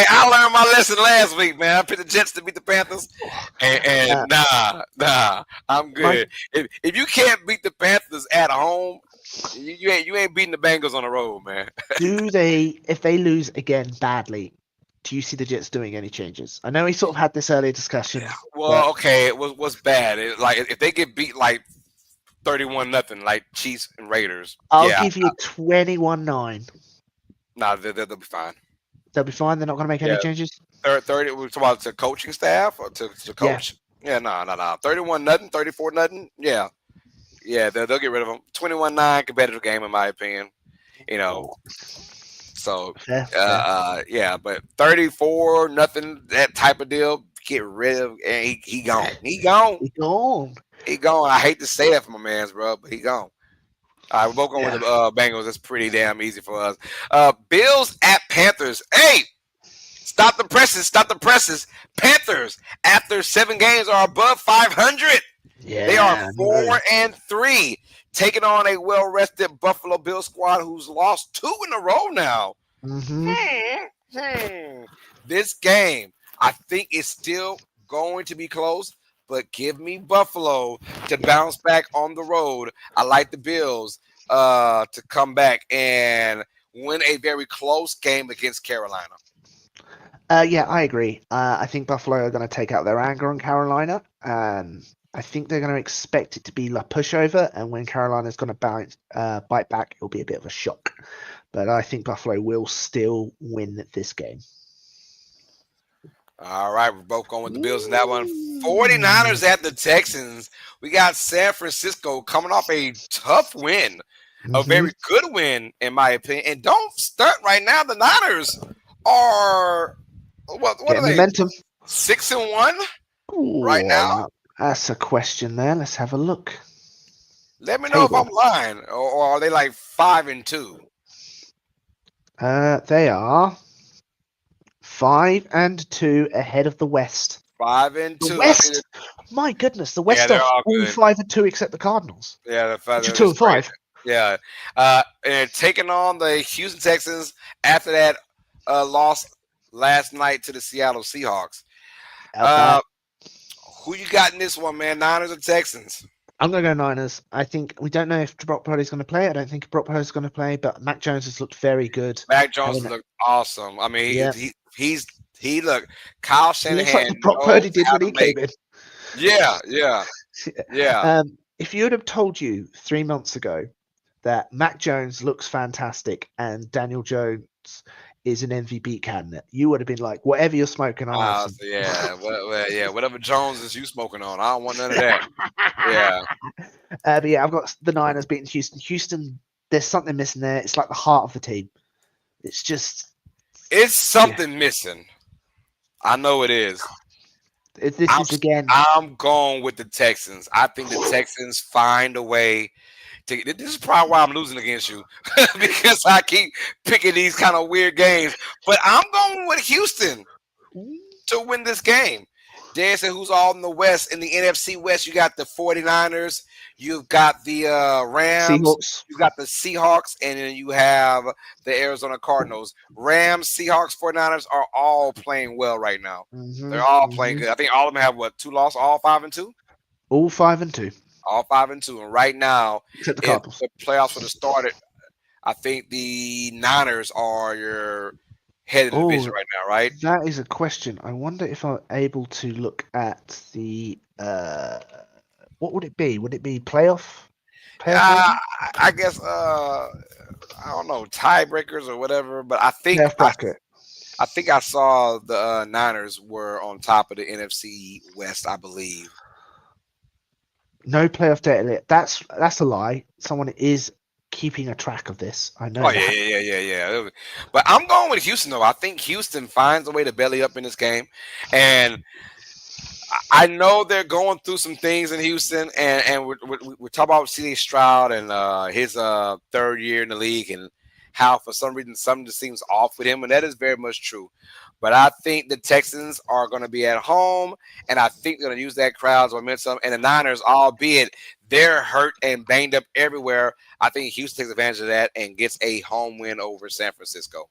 I learned my lesson last week, man. I picked the Jets to beat the Panthers. And nah, I'm good. If you can't beat the Panthers at home, you ain't beating the Bengals on the road, man. If they lose again badly, do you see the Jets doing any changes? I know we sort of had this earlier discussion. Well, okay, what's bad? If they get beat like 31-0, like Chiefs and Raiders, I'll give you 21-9. Nah, they'll be fine. They'll be fine. They're not going to make any changes. 30. We talking about to coaching staff or to Yeah, coach? Yeah, no. 31 nothing, 34 nothing. Yeah, yeah. They'll get rid of them. 21-9 competitive game in my opinion. You know, so fair. yeah, but 34 nothing that type of deal. Get rid of and he gone. He gone. He gone. He gone. I hate to say that for my man's bro, but he gone. All right, we're both going with Yeah. the Bengals. That's pretty damn easy for us. Bills at Panthers. Hey, stop the presses. Stop the presses. Panthers, after 7 games, are above 500. They are Yeah. No. 4-3, taking on a well-rested Buffalo Bills squad who's lost 2 in a row now. Mm-hmm. This game, I think, is still going to be close, but give me Buffalo to bounce back on the road. I like the Bills to come back and win a very close game against Carolina. Yeah, I agree. I think Buffalo are going to take out their anger on Carolina. I think they're going to expect it to be a pushover, and when Carolina's going to bite back, it'll be a bit of a shock. But I think Buffalo will still win this game. All right, we're both going with the Bills in that one. 49ers at the Texans. We got San Francisco coming off a tough win, a very good win, in my opinion. And don't stunt right now. The Niners are what are they? Momentum. 6-1 right now. That's a question there. Let's have a look. Let me know if I'm lying, or are they like 5-2? They are 5-2 ahead of the West. 5-2. The West. My goodness, the West are all 5-2 except the Cardinals. Yeah, they're 2-5. Yeah, and taking on the Houston Texans after that loss last night to the Seattle Seahawks. Who you got in this one, man? Niners or Texans? I'm going to go Niners. I think we don't know if Brock Purdy's going to play. I don't think Brock Purdy's going to play, but Mac Jones has looked very good. Mac Jones has looked awesome. I mean, he looked. Kyle Shanahan. He looks like Brock Purdy did when he came in. Yeah. If you would have told you 3 months ago that Mac Jones looks fantastic and Daniel Jones is an MVP candidate, you would have been like, whatever you're smoking on. Whatever Jones is you smoking on. I don't want none of that. But yeah, I've got the Niners beating Houston. Houston, there's something missing there. It's like the heart of the team. It's something missing. I know it is. I'm going with the Texans. I think the Texans find a way. This is probably why I'm losing against you because I keep picking these kind of weird games. But I'm going with Houston to win this game. Dan said, who's all in the West? In the NFC West, you got the 49ers, you've got the Rams, Seahawks. you got the Seahawks, and then you have the Arizona Cardinals. Rams, Seahawks, 49ers are all playing well right now. They're all playing good. I think all of them have 2 losses, all 5-2? All 5-2. All 5-2, and right now, except the Cardinals. The playoffs would have started. I think the Niners are your head of the division right now, right? That is a question. I wonder if I'm able to look at the. What would it be? Would it be playoff? I guess I don't know, tiebreakers or whatever. But I think I think I saw the Niners were on top of the NFC West, I believe. No playoff data. That's a lie. Someone is keeping a track of this. I know. Oh yeah. But I'm going with Houston though. I think Houston finds a way to belly up in this game, and I know they're going through some things in Houston. And we're talking about C.J. Stroud and his 3rd year in the league, and how for some reason something just seems off with him, and that is very much true. But I think the Texans are going to be at home, and I think they're going to use that crowd's momentum. And the Niners, albeit they're hurt and banged up everywhere, I think Houston takes advantage of that and gets a home win over San Francisco.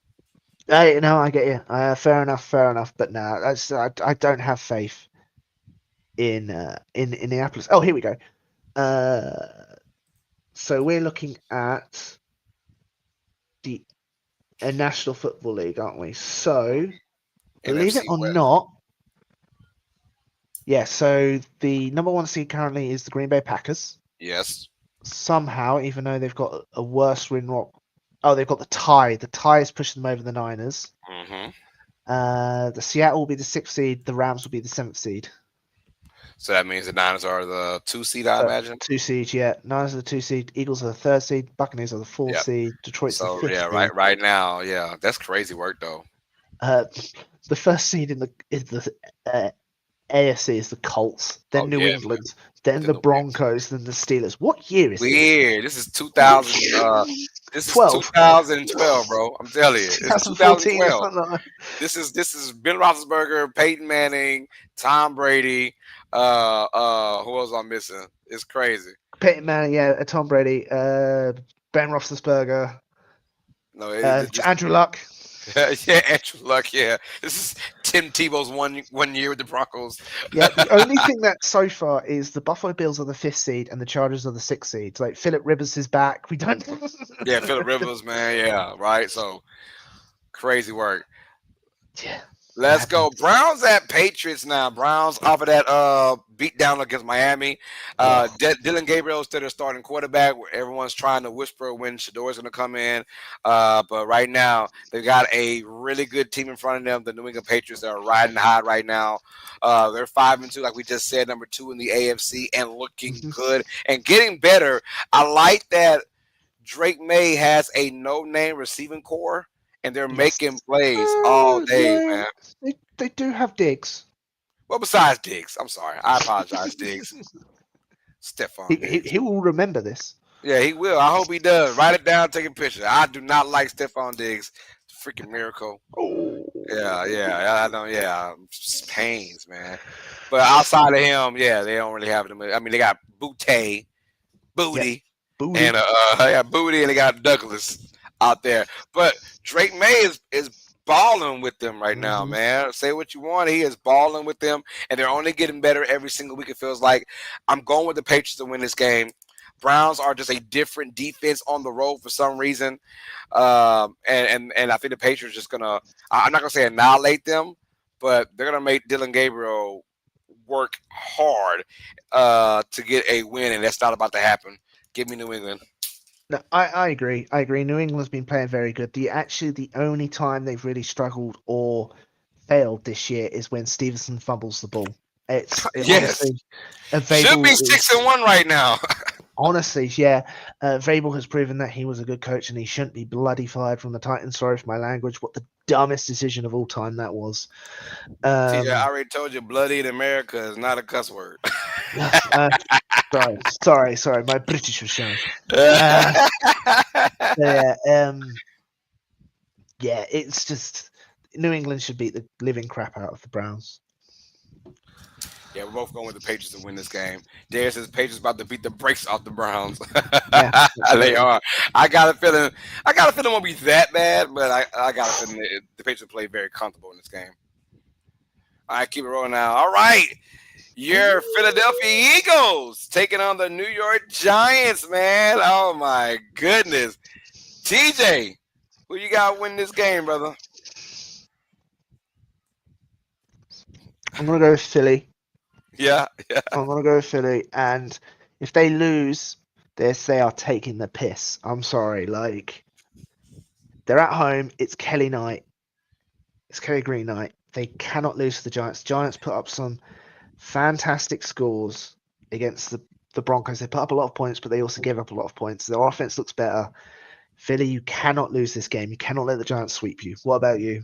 No, I get you. Fair enough. But no, I don't have faith in Indianapolis. Oh, here we go. So we're looking at the National Football League, aren't we? So. Believe it or not, so the number 1 seed currently is the Green Bay Packers. Yes. Somehow, even though they've got a worse win rock, they've got the tie. The tie is pushing them over the Niners. The Seattle will be the 6th seed. The Rams will be the 7th seed. So that means the Niners are the 2 seed, I imagine. 2 seed, yeah. Niners are the 2 seed. Eagles are the 3rd seed. Buccaneers are the 4th Yep. seed. Detroit's the So 5th yeah, seed. right now, yeah, that's crazy work though. The 1st seed in the AFC is the Colts, then New Yeah, England, then then the the Broncos, then the Steelers. What year is this? weird. This is 2000. This is 12. 2012, bro. I'm telling you, it's 2014 or 2012. something like that. This is Ben Roethlisberger, Peyton Manning, Tom Brady. Who else I'm missing? It's crazy. Peyton Manning, yeah, Tom Brady, Ben Roethlisberger, No, Andrew Luck. yeah, Andrew Luck. Yeah, this is Tim Tebow's one year with the Broncos. Yeah, the only thing that so far is the Buffalo Bills are the 5th seed and the Chargers are the 6th seed. Like Philip Rivers is back. We don't. Yeah, Phillip Rivers, man. Yeah, right. So crazy work. Yeah. Let's go. Browns at Patriots now. Browns off of that beat down against Miami. Dylan Gabriel is still their starting quarterback. Everyone's trying to whisper when Shador's going to come in. But right now, they've got a really good team in front of them. The New England Patriots are riding high right now. They're 5-2, like we just said, number 2 in the AFC, and looking good and getting better. I like that Drake May has a no-name receiving core. And they're making plays all day, man. They do have Diggs. Well, besides Diggs, I'm sorry. I apologize, Diggs. Stephon Diggs. He will remember this. Yeah, he will. I hope he does. Write it down, take a picture. I do not like Stephon Diggs. Freaking miracle. Oh. Yeah. I know. Yeah, pains, man. But outside of him, yeah, they don't really have them. I mean, they got Booty, Booty. and Booty, and they got Douglas out there. But Drake May is balling with them right now, man. Say what you want. He is balling with them, and they're only getting better every single week, it feels like. I'm going with the Patriots to win this game. Browns are just a different defense on the road for some reason. And I think the Patriots are just going to, I'm not going to say annihilate them, but they're going to make Dylan Gabriel work hard to get a win, and that's not about to happen. Give me New England. No, I agree. New England's been playing very good. The only time they've really struggled or failed this year is when Stevenson fumbles the ball. Honestly, should be 6-1 right now. Honestly, yeah. Vrabel has proven that he was a good coach and he shouldn't be bloody fired from the Titans. Sorry for my language. What the dumbest decision of all time that was. TJ, I already told you, bloody in America is not a cuss word. Sorry. My British was showing. It's just New England should beat the living crap out of the Browns. Yeah, we're both going with the Patriots to win this game. Darius says Patriots about to beat the brakes off the Browns. They are. I got a feeling it won't be that bad, but I got a feeling the Patriots play very comfortable in this game. All right, keep it rolling now. All right. Your Philadelphia Eagles taking on the New York Giants, man. Oh, my goodness. TJ, who you got win this game, brother? I'm going to go with Philly. Yeah. I'm going to go with Philly. And if they lose, they are taking the piss. I'm sorry. Like, they're at home. It's Kelly night. It's Kelly Green night. They cannot lose to the Giants. Giants put up some fantastic scores against the Broncos. They put up a lot of points, but they also gave up a lot of points. Their offense looks better. Philly, you cannot lose this game. You cannot let the Giants sweep you. What about you?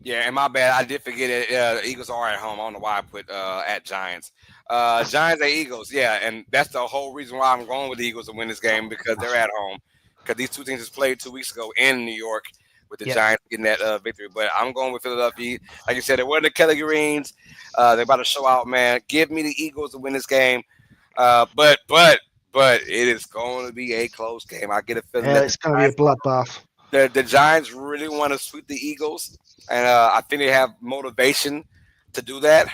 Yeah, and my bad. I did forget it. The Eagles are at home. I don't know why I put at Giants. Giants at Eagles. Yeah, and that's the whole reason why I'm going with the Eagles to win this game, because they're at home. Because these two teams just played 2 weeks ago in New York with the Giants getting that victory. But I'm going with Philadelphia. Like you said, it wasn't the Kelly Greens. They're about to show out, man. Give me the Eagles to win this game. But it is going to be a close game. I get a feeling that it's going to be a bloodbath. The Giants really want to sweep the Eagles, and I think they have motivation to do that.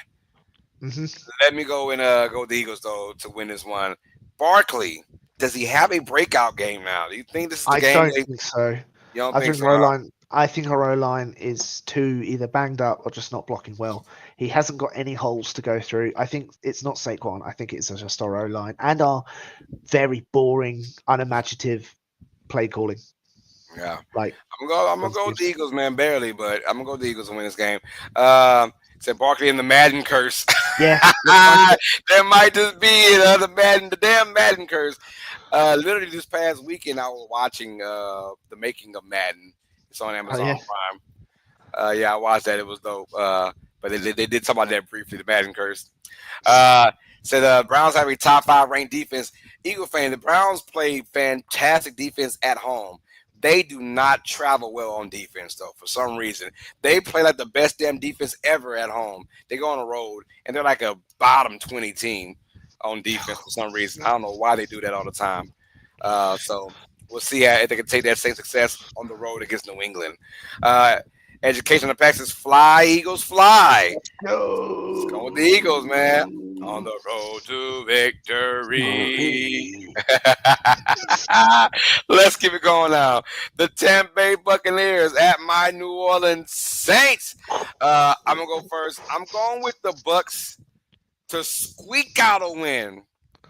Let me go and go with the Eagles, though, to win this one. Barkley, does he have a breakout game now? Do you think this is the game? I don't think so. You don't I think think so? I think our O-line is too either banged up or just not blocking well. He hasn't got any holes to go through. I think it's not Saquon. I think it's just our O-line and our very boring, unimaginative play calling. Yeah. Like, I'm gonna go with the positives. Eagles, man. Barely, but I'm gonna go with the Eagles and win this game. Said Barkley in the Madden curse. Yeah, looks like it. There might just be another Madden, the damn Madden curse. Literally this past weekend, I was watching the making of Madden. It's on Oh Amazon yeah. Prime. Yeah, I watched that. It was dope. But they did talk about that briefly, the Madden curse. Uh, Said Browns have a top five ranked defense. Eagle fan, the Browns play fantastic defense at home. They do not travel well on defense though. For some reason, they play like the best damn defense ever at home. They go on the road and they're like a bottom 20 team on defense for some reason. I don't know why they do that all the time. So we'll see how, if they can take that same success on the road against New England. Uh, Education of Texas, fly Eagles, fly. Let's go with the Eagles, man. On the road to victory. Let's keep it going now. The Tampa Bay Buccaneers at my New Orleans Saints. I'm gonna go first. I'm going with the Bucks to squeak out a win.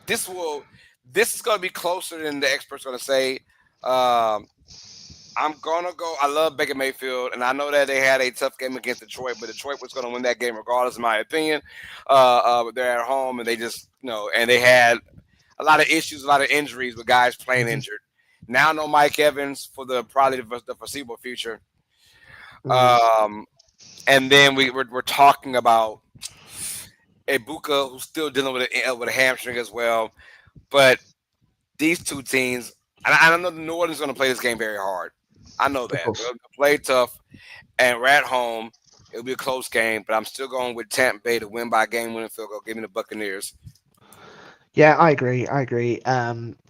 This will. This is gonna be closer than the experts gonna say. Um, I'm gonna go. I love Baker Mayfield, and I know that they had a tough game against Detroit, but Detroit was gonna win that game regardless, in my opinion. But they're at home, and they just and they had a lot of issues, a lot of injuries with guys playing Mhm. injured. Now no Mike Evans for the probably the foreseeable future. Mm. Um, and then we're talking about Ibuka, who's still dealing with a hamstring as well. But these two teams, and I know the New Orleans is going to play this game very hard. I know Of that they're course. going to play tough, and we're at home. It'll be a close game, but I'm still going with Tampa Bay to win by a game-winning field goal. Give me the Buccaneers. Yeah, I agree. I agree.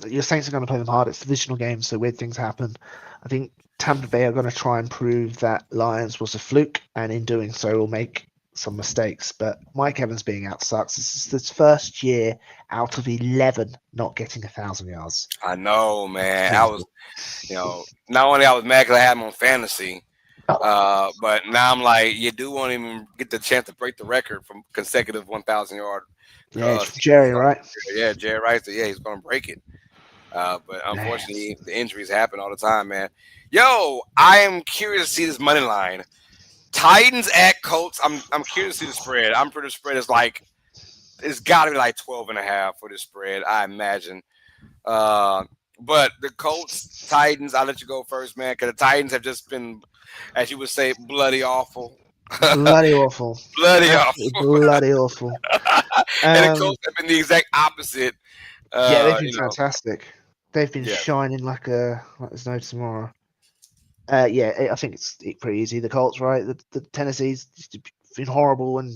Your Saints are going to play them hard. It's divisional games, so weird things happen. I think Tampa Bay are going to try and prove that Lions was a fluke, and in doing so, will make some mistakes. But Mike Evans being out sucks. This is his first year out of 11 not getting 1,000 yards. I know, man. I was, Painful. not only I was mad because I had him on fantasy, but now I'm like, you do won't even get the chance to break the record from consecutive 1,000 yard. Yeah, it's from Seasons. Jerry, right? Yeah, Jerry Rice. Yeah, he's going to break it. But Damn. unfortunately, the injuries happen all the time, man. Yo, I am curious to see this money line. Titans at Colts. I'm curious to see the spread. I'm pretty spread is like it's got to be like 12 and a half for the spread, I imagine. Uh, but the Colts, Titans, I'll let you go first, man, because the Titans have just been, as you would say, bloody awful. Bloody awful. Bloody Absolutely awful. bloody awful. And the Um, Colts have been the exact opposite. yeah, they've Uh, been you know, fantastic. They've been yeah. shining like there's no tomorrow. Yeah, I think it's pretty easy. The Colts, right? The Tennessee's just been horrible, and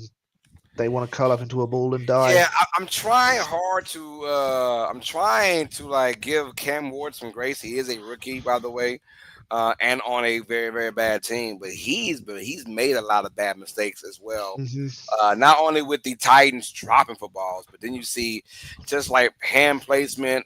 they want to curl up into a ball and die. Yeah, I'm trying hard to. I'm trying to like give Cam Ward some grace. He is a rookie, by the way, and on a very very bad team. But he's made a lot of bad mistakes as well. Hmm. Not only with the Titans dropping footballs, but then you see just like hand placement,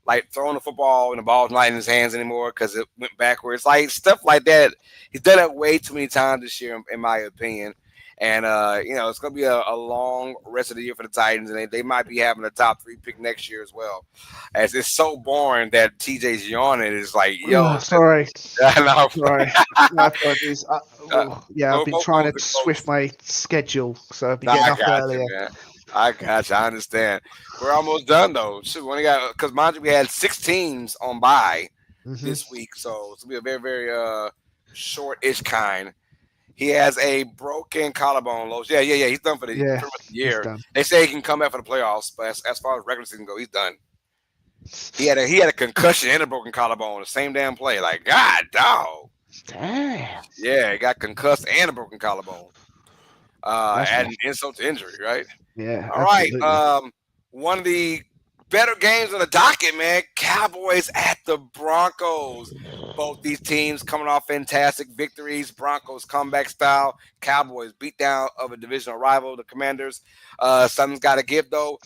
like throwing the football and the ball's not in his hands anymore because it went backwards. Like stuff like that. He's done it way too many times this year, in my opinion. And it's gonna be a long rest of the year for the Titans, and they might be having a top three pick next year as well. As it's so boring that TJ's yawning. It's like, yo, Sorry, I know. sorry. My apologies. Yeah, I've been trying Go to with the swift Colts. my schedule, so I've been Nah, getting I up got you, earlier. man. I got you. I understand. We're almost done though. Shoot, we only got because mind you, we had 6 teams on bye Hmm. this week, so it's gonna be a very very short-ish kind. He has a broken collarbone, Los. Yeah. He's done for the Yeah, pretty much the he's year. done. They say he can come back for the playoffs, but as far as regular season go, he's done. He had a concussion and a broken collarbone, the same damn play. Like God, dog. Damn, Yeah, he got concussed and a broken collarbone. that's rough. Adding insult to injury, right? Yeah, All right. absolutely. One of the better games on the docket, man. Cowboys at the Broncos. Both these teams coming off fantastic victories. Broncos comeback style. Cowboys beat down of a divisional rival, the Commanders. Something's got to give though.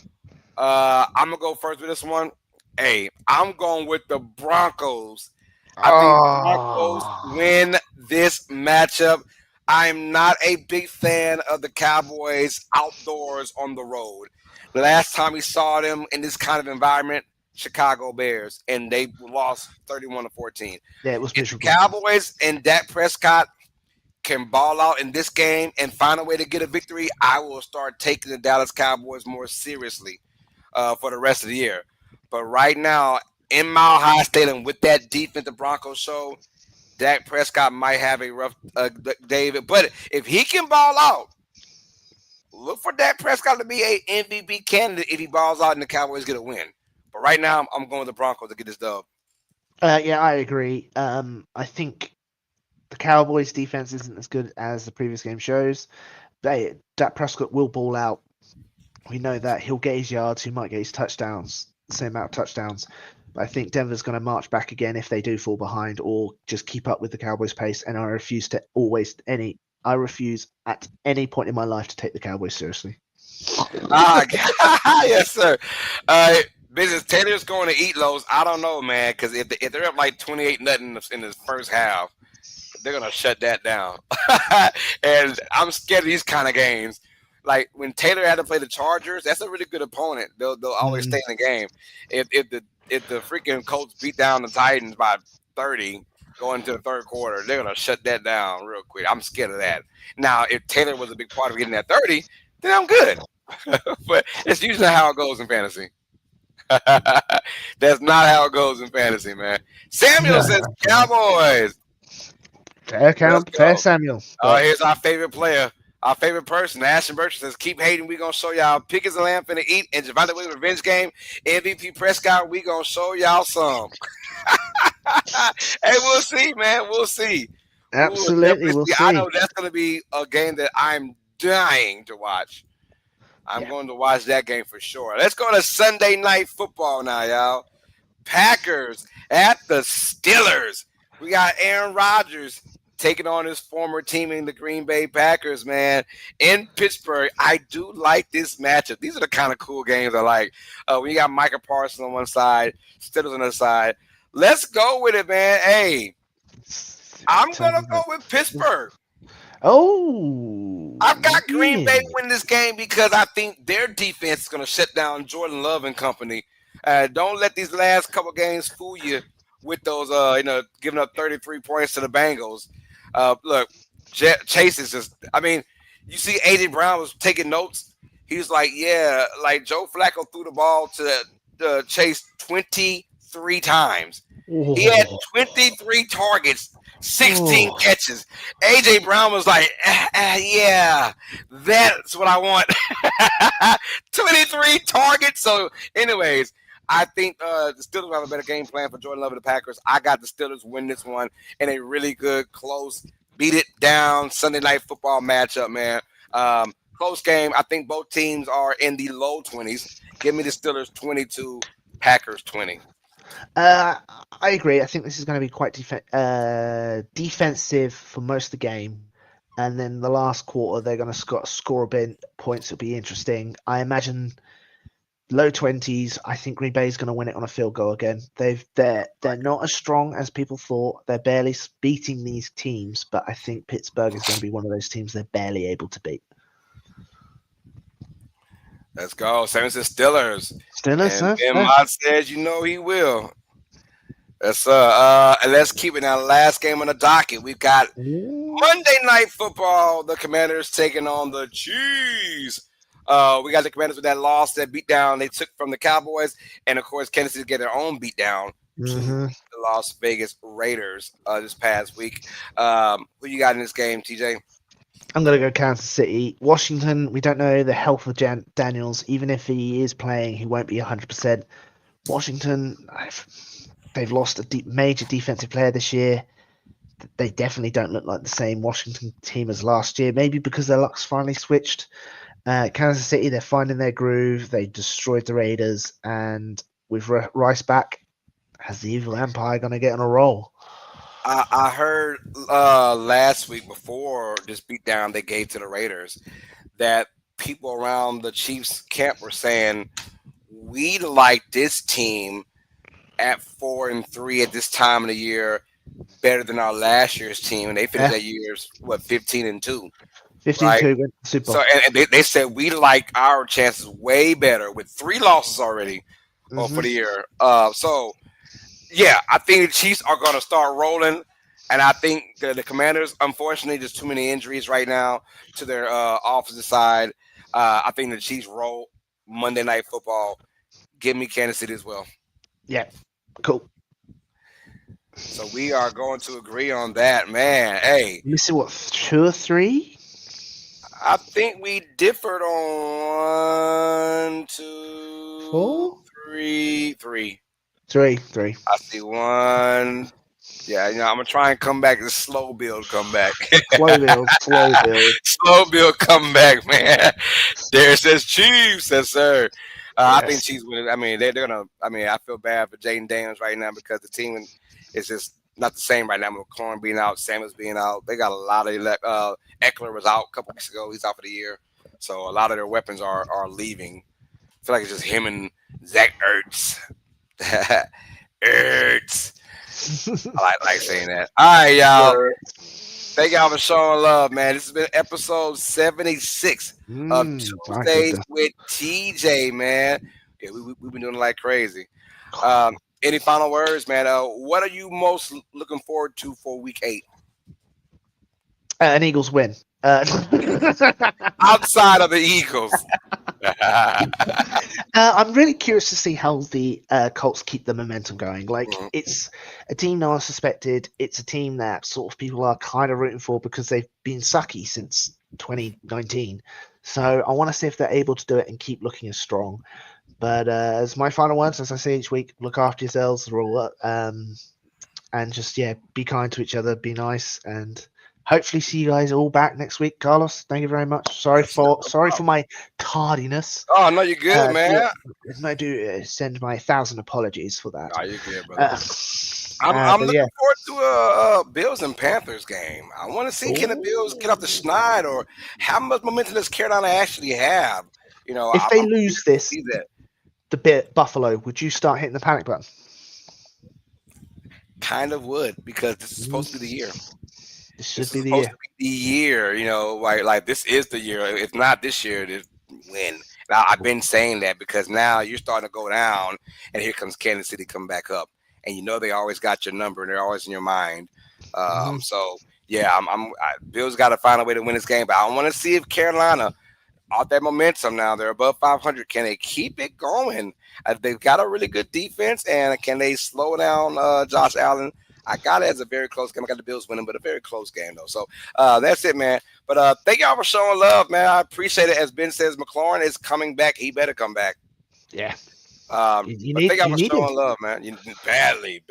I'm gonna go first with this one. Hey, I'm going with the Broncos. I think the Broncos Oh, win this matchup. I'm not a big fan of the Cowboys outdoors on the road. The last time we saw them in this kind of environment, Chicago Bears, and they lost 31-14. Yeah, it was If the miserable. Cowboys and Dak Prescott can ball out in this game and find a way to get a victory, I will start taking the Dallas Cowboys more seriously for the rest of the year. But right now, in Mile High Stadium with that defense the Broncos show, Dak Prescott might have a rough David. But if he can ball out, look for Dak Prescott to be a MVP candidate if he balls out and the Cowboys get a win. But right now, I'm going with the Broncos to get this dub. Yeah, I agree. I think the Cowboys' defense isn't as good as the previous game shows. Dak Prescott will ball out. We know that he'll get his yards. He might get his touchdowns, the same amount of touchdowns. But I think Denver's going to march back again if they do fall behind or just keep up with the Cowboys' pace. And I refuse at any point in my life to take the Cowboys seriously. Yes, sir. Business Taylor's going to eat lows. I don't know, man, because if they're up like 28-0 in the first half, they're gonna shut that down. And I'm scared of these kind of games. Like when Taylor had to play the Chargers, that's a really good opponent. They'll always stay in the game. If the freaking Colts beat down the Titans by 30 going into the third quarter, they're gonna shut that down real quick. I'm scared of that. Now, if Taylor was a big part of getting that 30, then I'm good. But it's usually how it goes in fantasy. That's not how it goes in fantasy, man. Samuel says Cowboys. Fair Samuel. Oh, here's our favorite player, our favorite person. Ashton Burch says, keep hating. We going to show y'all Pickens and Lamb finna eat. And Javante Williams revenge game. MVP Prescott, we going to show y'all some. Hey, we'll see, man. We'll see. Absolutely, we'll see. I know that's going to be a game that I'm dying to watch. I'm going to watch that game for sure. Let's go to Sunday Night Football now, y'all. Packers at the Steelers. We got Aaron Rodgers taking on his former team in the Green Bay Packers, man, in Pittsburgh. I do like this matchup. These are the kind of cool games I like. When you got Micah Parsons on one side, Steelers on the other side. Let's go with it, man. Hey, I'm going to go with Pittsburgh. Oh, I've got Green Bay win this game because I think their defense is going to shut down Jordan Love and company. Don't let these last couple games fool you with those, giving up 33 points to the Bengals. Look, Chase is just, you see AJ Brown was taking notes. He was like, yeah, like Joe Flacco threw the ball to Chase 23 times. Oh. He had 23 targets, 16 catches. AJ Brown was like, yeah, that's what I want. 23 targets. So, anyways, I think the Steelers have a better game plan for Jordan Love and the Packers. I got the Steelers win this one in a really good, close, beat it down Sunday Night Football matchup, man. Close game. I think both teams are in the low 20s. Give me the Steelers 22, Packers 20. I agree. I think this is going to be quite defensive for most of the game. And then the last quarter, they're going to score a bit points. It'll be interesting. I imagine low 20s. I think Green Bay is going to win it on a field goal again. They're not as strong as people thought. They're barely beating these teams, but I think Pittsburgh is going to be one of those teams they're barely able to beat. Let's go. Sam says Steelers. Steelers, and Mod says, he will. Let's keep it now. Last game on the docket. We've got Monday Night Football. The Commanders taking on the Chiefs. We got the Commanders with that loss, that beatdown they took from the Cowboys. And, of course, Kansas City get their own beatdown to the Las Vegas Raiders this past week. Who you got in this game, TJ? I'm going to go Kansas City. Washington, we don't know the health of Daniels. Even if he is playing, he won't be 100%. Washington, they've lost a major defensive player this year. They definitely don't look like the same Washington team as last year, maybe because their luck's finally switched. Kansas City, they're finding their groove. They destroyed the Raiders. And with Rice back, has the evil empire going to get on a roll? I heard last week before this beatdown they gave to the Raiders that people around the Chiefs camp were saying, we like this team at 4-3 at this time of the year better than our last year's team. And they finished that year's, 15-2. 15-2 right? went Super Bowl. So, and they said we like our chances way better with 3 losses already or for the year. So yeah, I think the Chiefs are going to start rolling, and I think the Commanders, unfortunately, there's too many injuries right now to their offensive side. I think the Chiefs roll Monday Night Football. Give me Kansas City as well. Yeah, cool. So we are going to agree on that, man. Hey, Missing what, 2 or 3? I think we differed on 1, 2, 4? 3, 3. 3. I see 1. Yeah, I'm gonna try and come back. This slow build come back. Slow build. Slow build come back, man. There says Chiefs, yes, sir. I think Yes. Chiefs win. I mean, they're gonna. I mean, I feel bad for Jaden Daniels right now because the team is just not the same right now. With McLaurin being out, Samuels being out, they got a lot of. Eckler was out a couple weeks ago. He's out for the year, so a lot of their weapons are leaving. I feel like it's just him and Zach Ertz. Ertz. I like saying that. All right, y'all. Thank y'all for showing love, man. This has been episode 76 of Tuesdays with TJ, man. Yeah, we've been doing it like crazy. Any final words, man? What are you most looking forward to for week 8? An Eagles win. Outside of the Eagles. I'm really curious to see how the Colts keep the momentum going. Like, it's a team no one suspected. It's a team that sort of people are kind of rooting for because they've been sucky since 2019. So I want to see if they're able to do it and keep looking as strong. But as my final words, as I say each week, look after yourselves, and just, be kind to each other, be nice, and hopefully see you guys all back next week. Carlos, thank you very much. Sorry for my tardiness. Oh, no, you're good, man. I do send my 1,000 apologies for that. Oh, you're good, brother. I'm looking forward to a Bills and Panthers game. I want to see can the Bills get off the schneid, or how much momentum does Carolina actually have? If they lose this, the Buffalo, would you start hitting the panic button? Kind of would, because this is supposed to be the year. This should be the year. Like this is the year. If not this year, to win. Now, I've been saying that because now you're starting to go down, and here comes Kansas City come back up, and they always got your number, and they're always in your mind. So yeah, Bills got to find a way to win this game, but I want to see if Carolina, all that momentum now, they're above 500. Can they keep it going? They've got a really good defense, and can they slow down Josh Allen? I got it as a very close game. I got the Bills winning, but a very close game, though. So that's it, man. But thank y'all for showing love, man. I appreciate it. As Ben says, McLaurin is coming back. He better come back. Yeah. Thank y'all for showing love, man. Badly.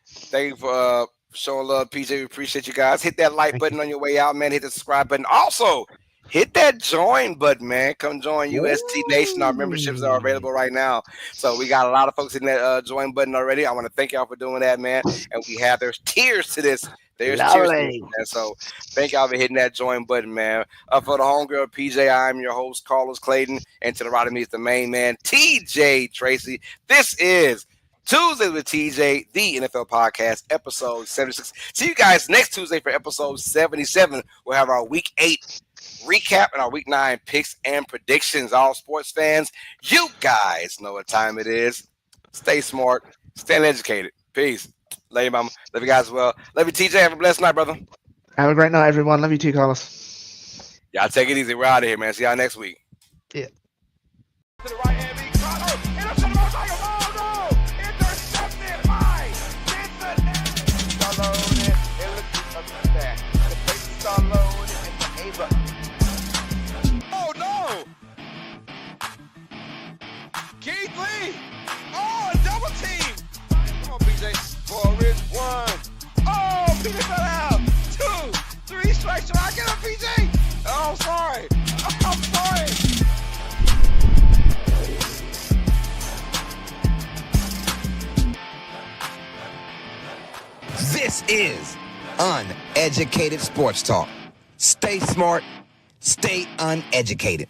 Thank you for showing love, PJ. We appreciate you guys. Hit that like button on your way out, man. Hit the subscribe button. Also, hit that join button, man. Come join UST Nation. Our memberships are available right now. So we got a lot of folks hitting that join button already. I want to thank y'all for doing that, man. And there's tiers to this. There's tiers to this, man. So thank y'all for hitting that join button, man. For the homegirl PJ, I'm your host, Carlos Clayton. And to the right of me is the main man, TJ Tracey. This is Tuesday with TJ, the NFL podcast, episode 76. See you guys next Tuesday for episode 77. We'll have our week 8 recap and our week 9 picks and predictions. All sports fans, you guys know what time it is. Stay smart, stay educated. Peace. Love you, mama. Love you guys as well. Love you, TJ. Have a blessed night, brother. Have a great night, everyone. Love you too, Carlos. Y'all take it easy. We're out of here, man. See y'all next week. Yeah. To the right hand, intercepted high. Oh no! Keith Lee! Oh, a double team! Come on, PJ. Forward, 1. Oh, PJ fell out. 2, 3 strikes. Should I get him, PJ? Oh, sorry. I'm sorry. This is Uneducated Sports Talk. Stay smart, stay uneducated.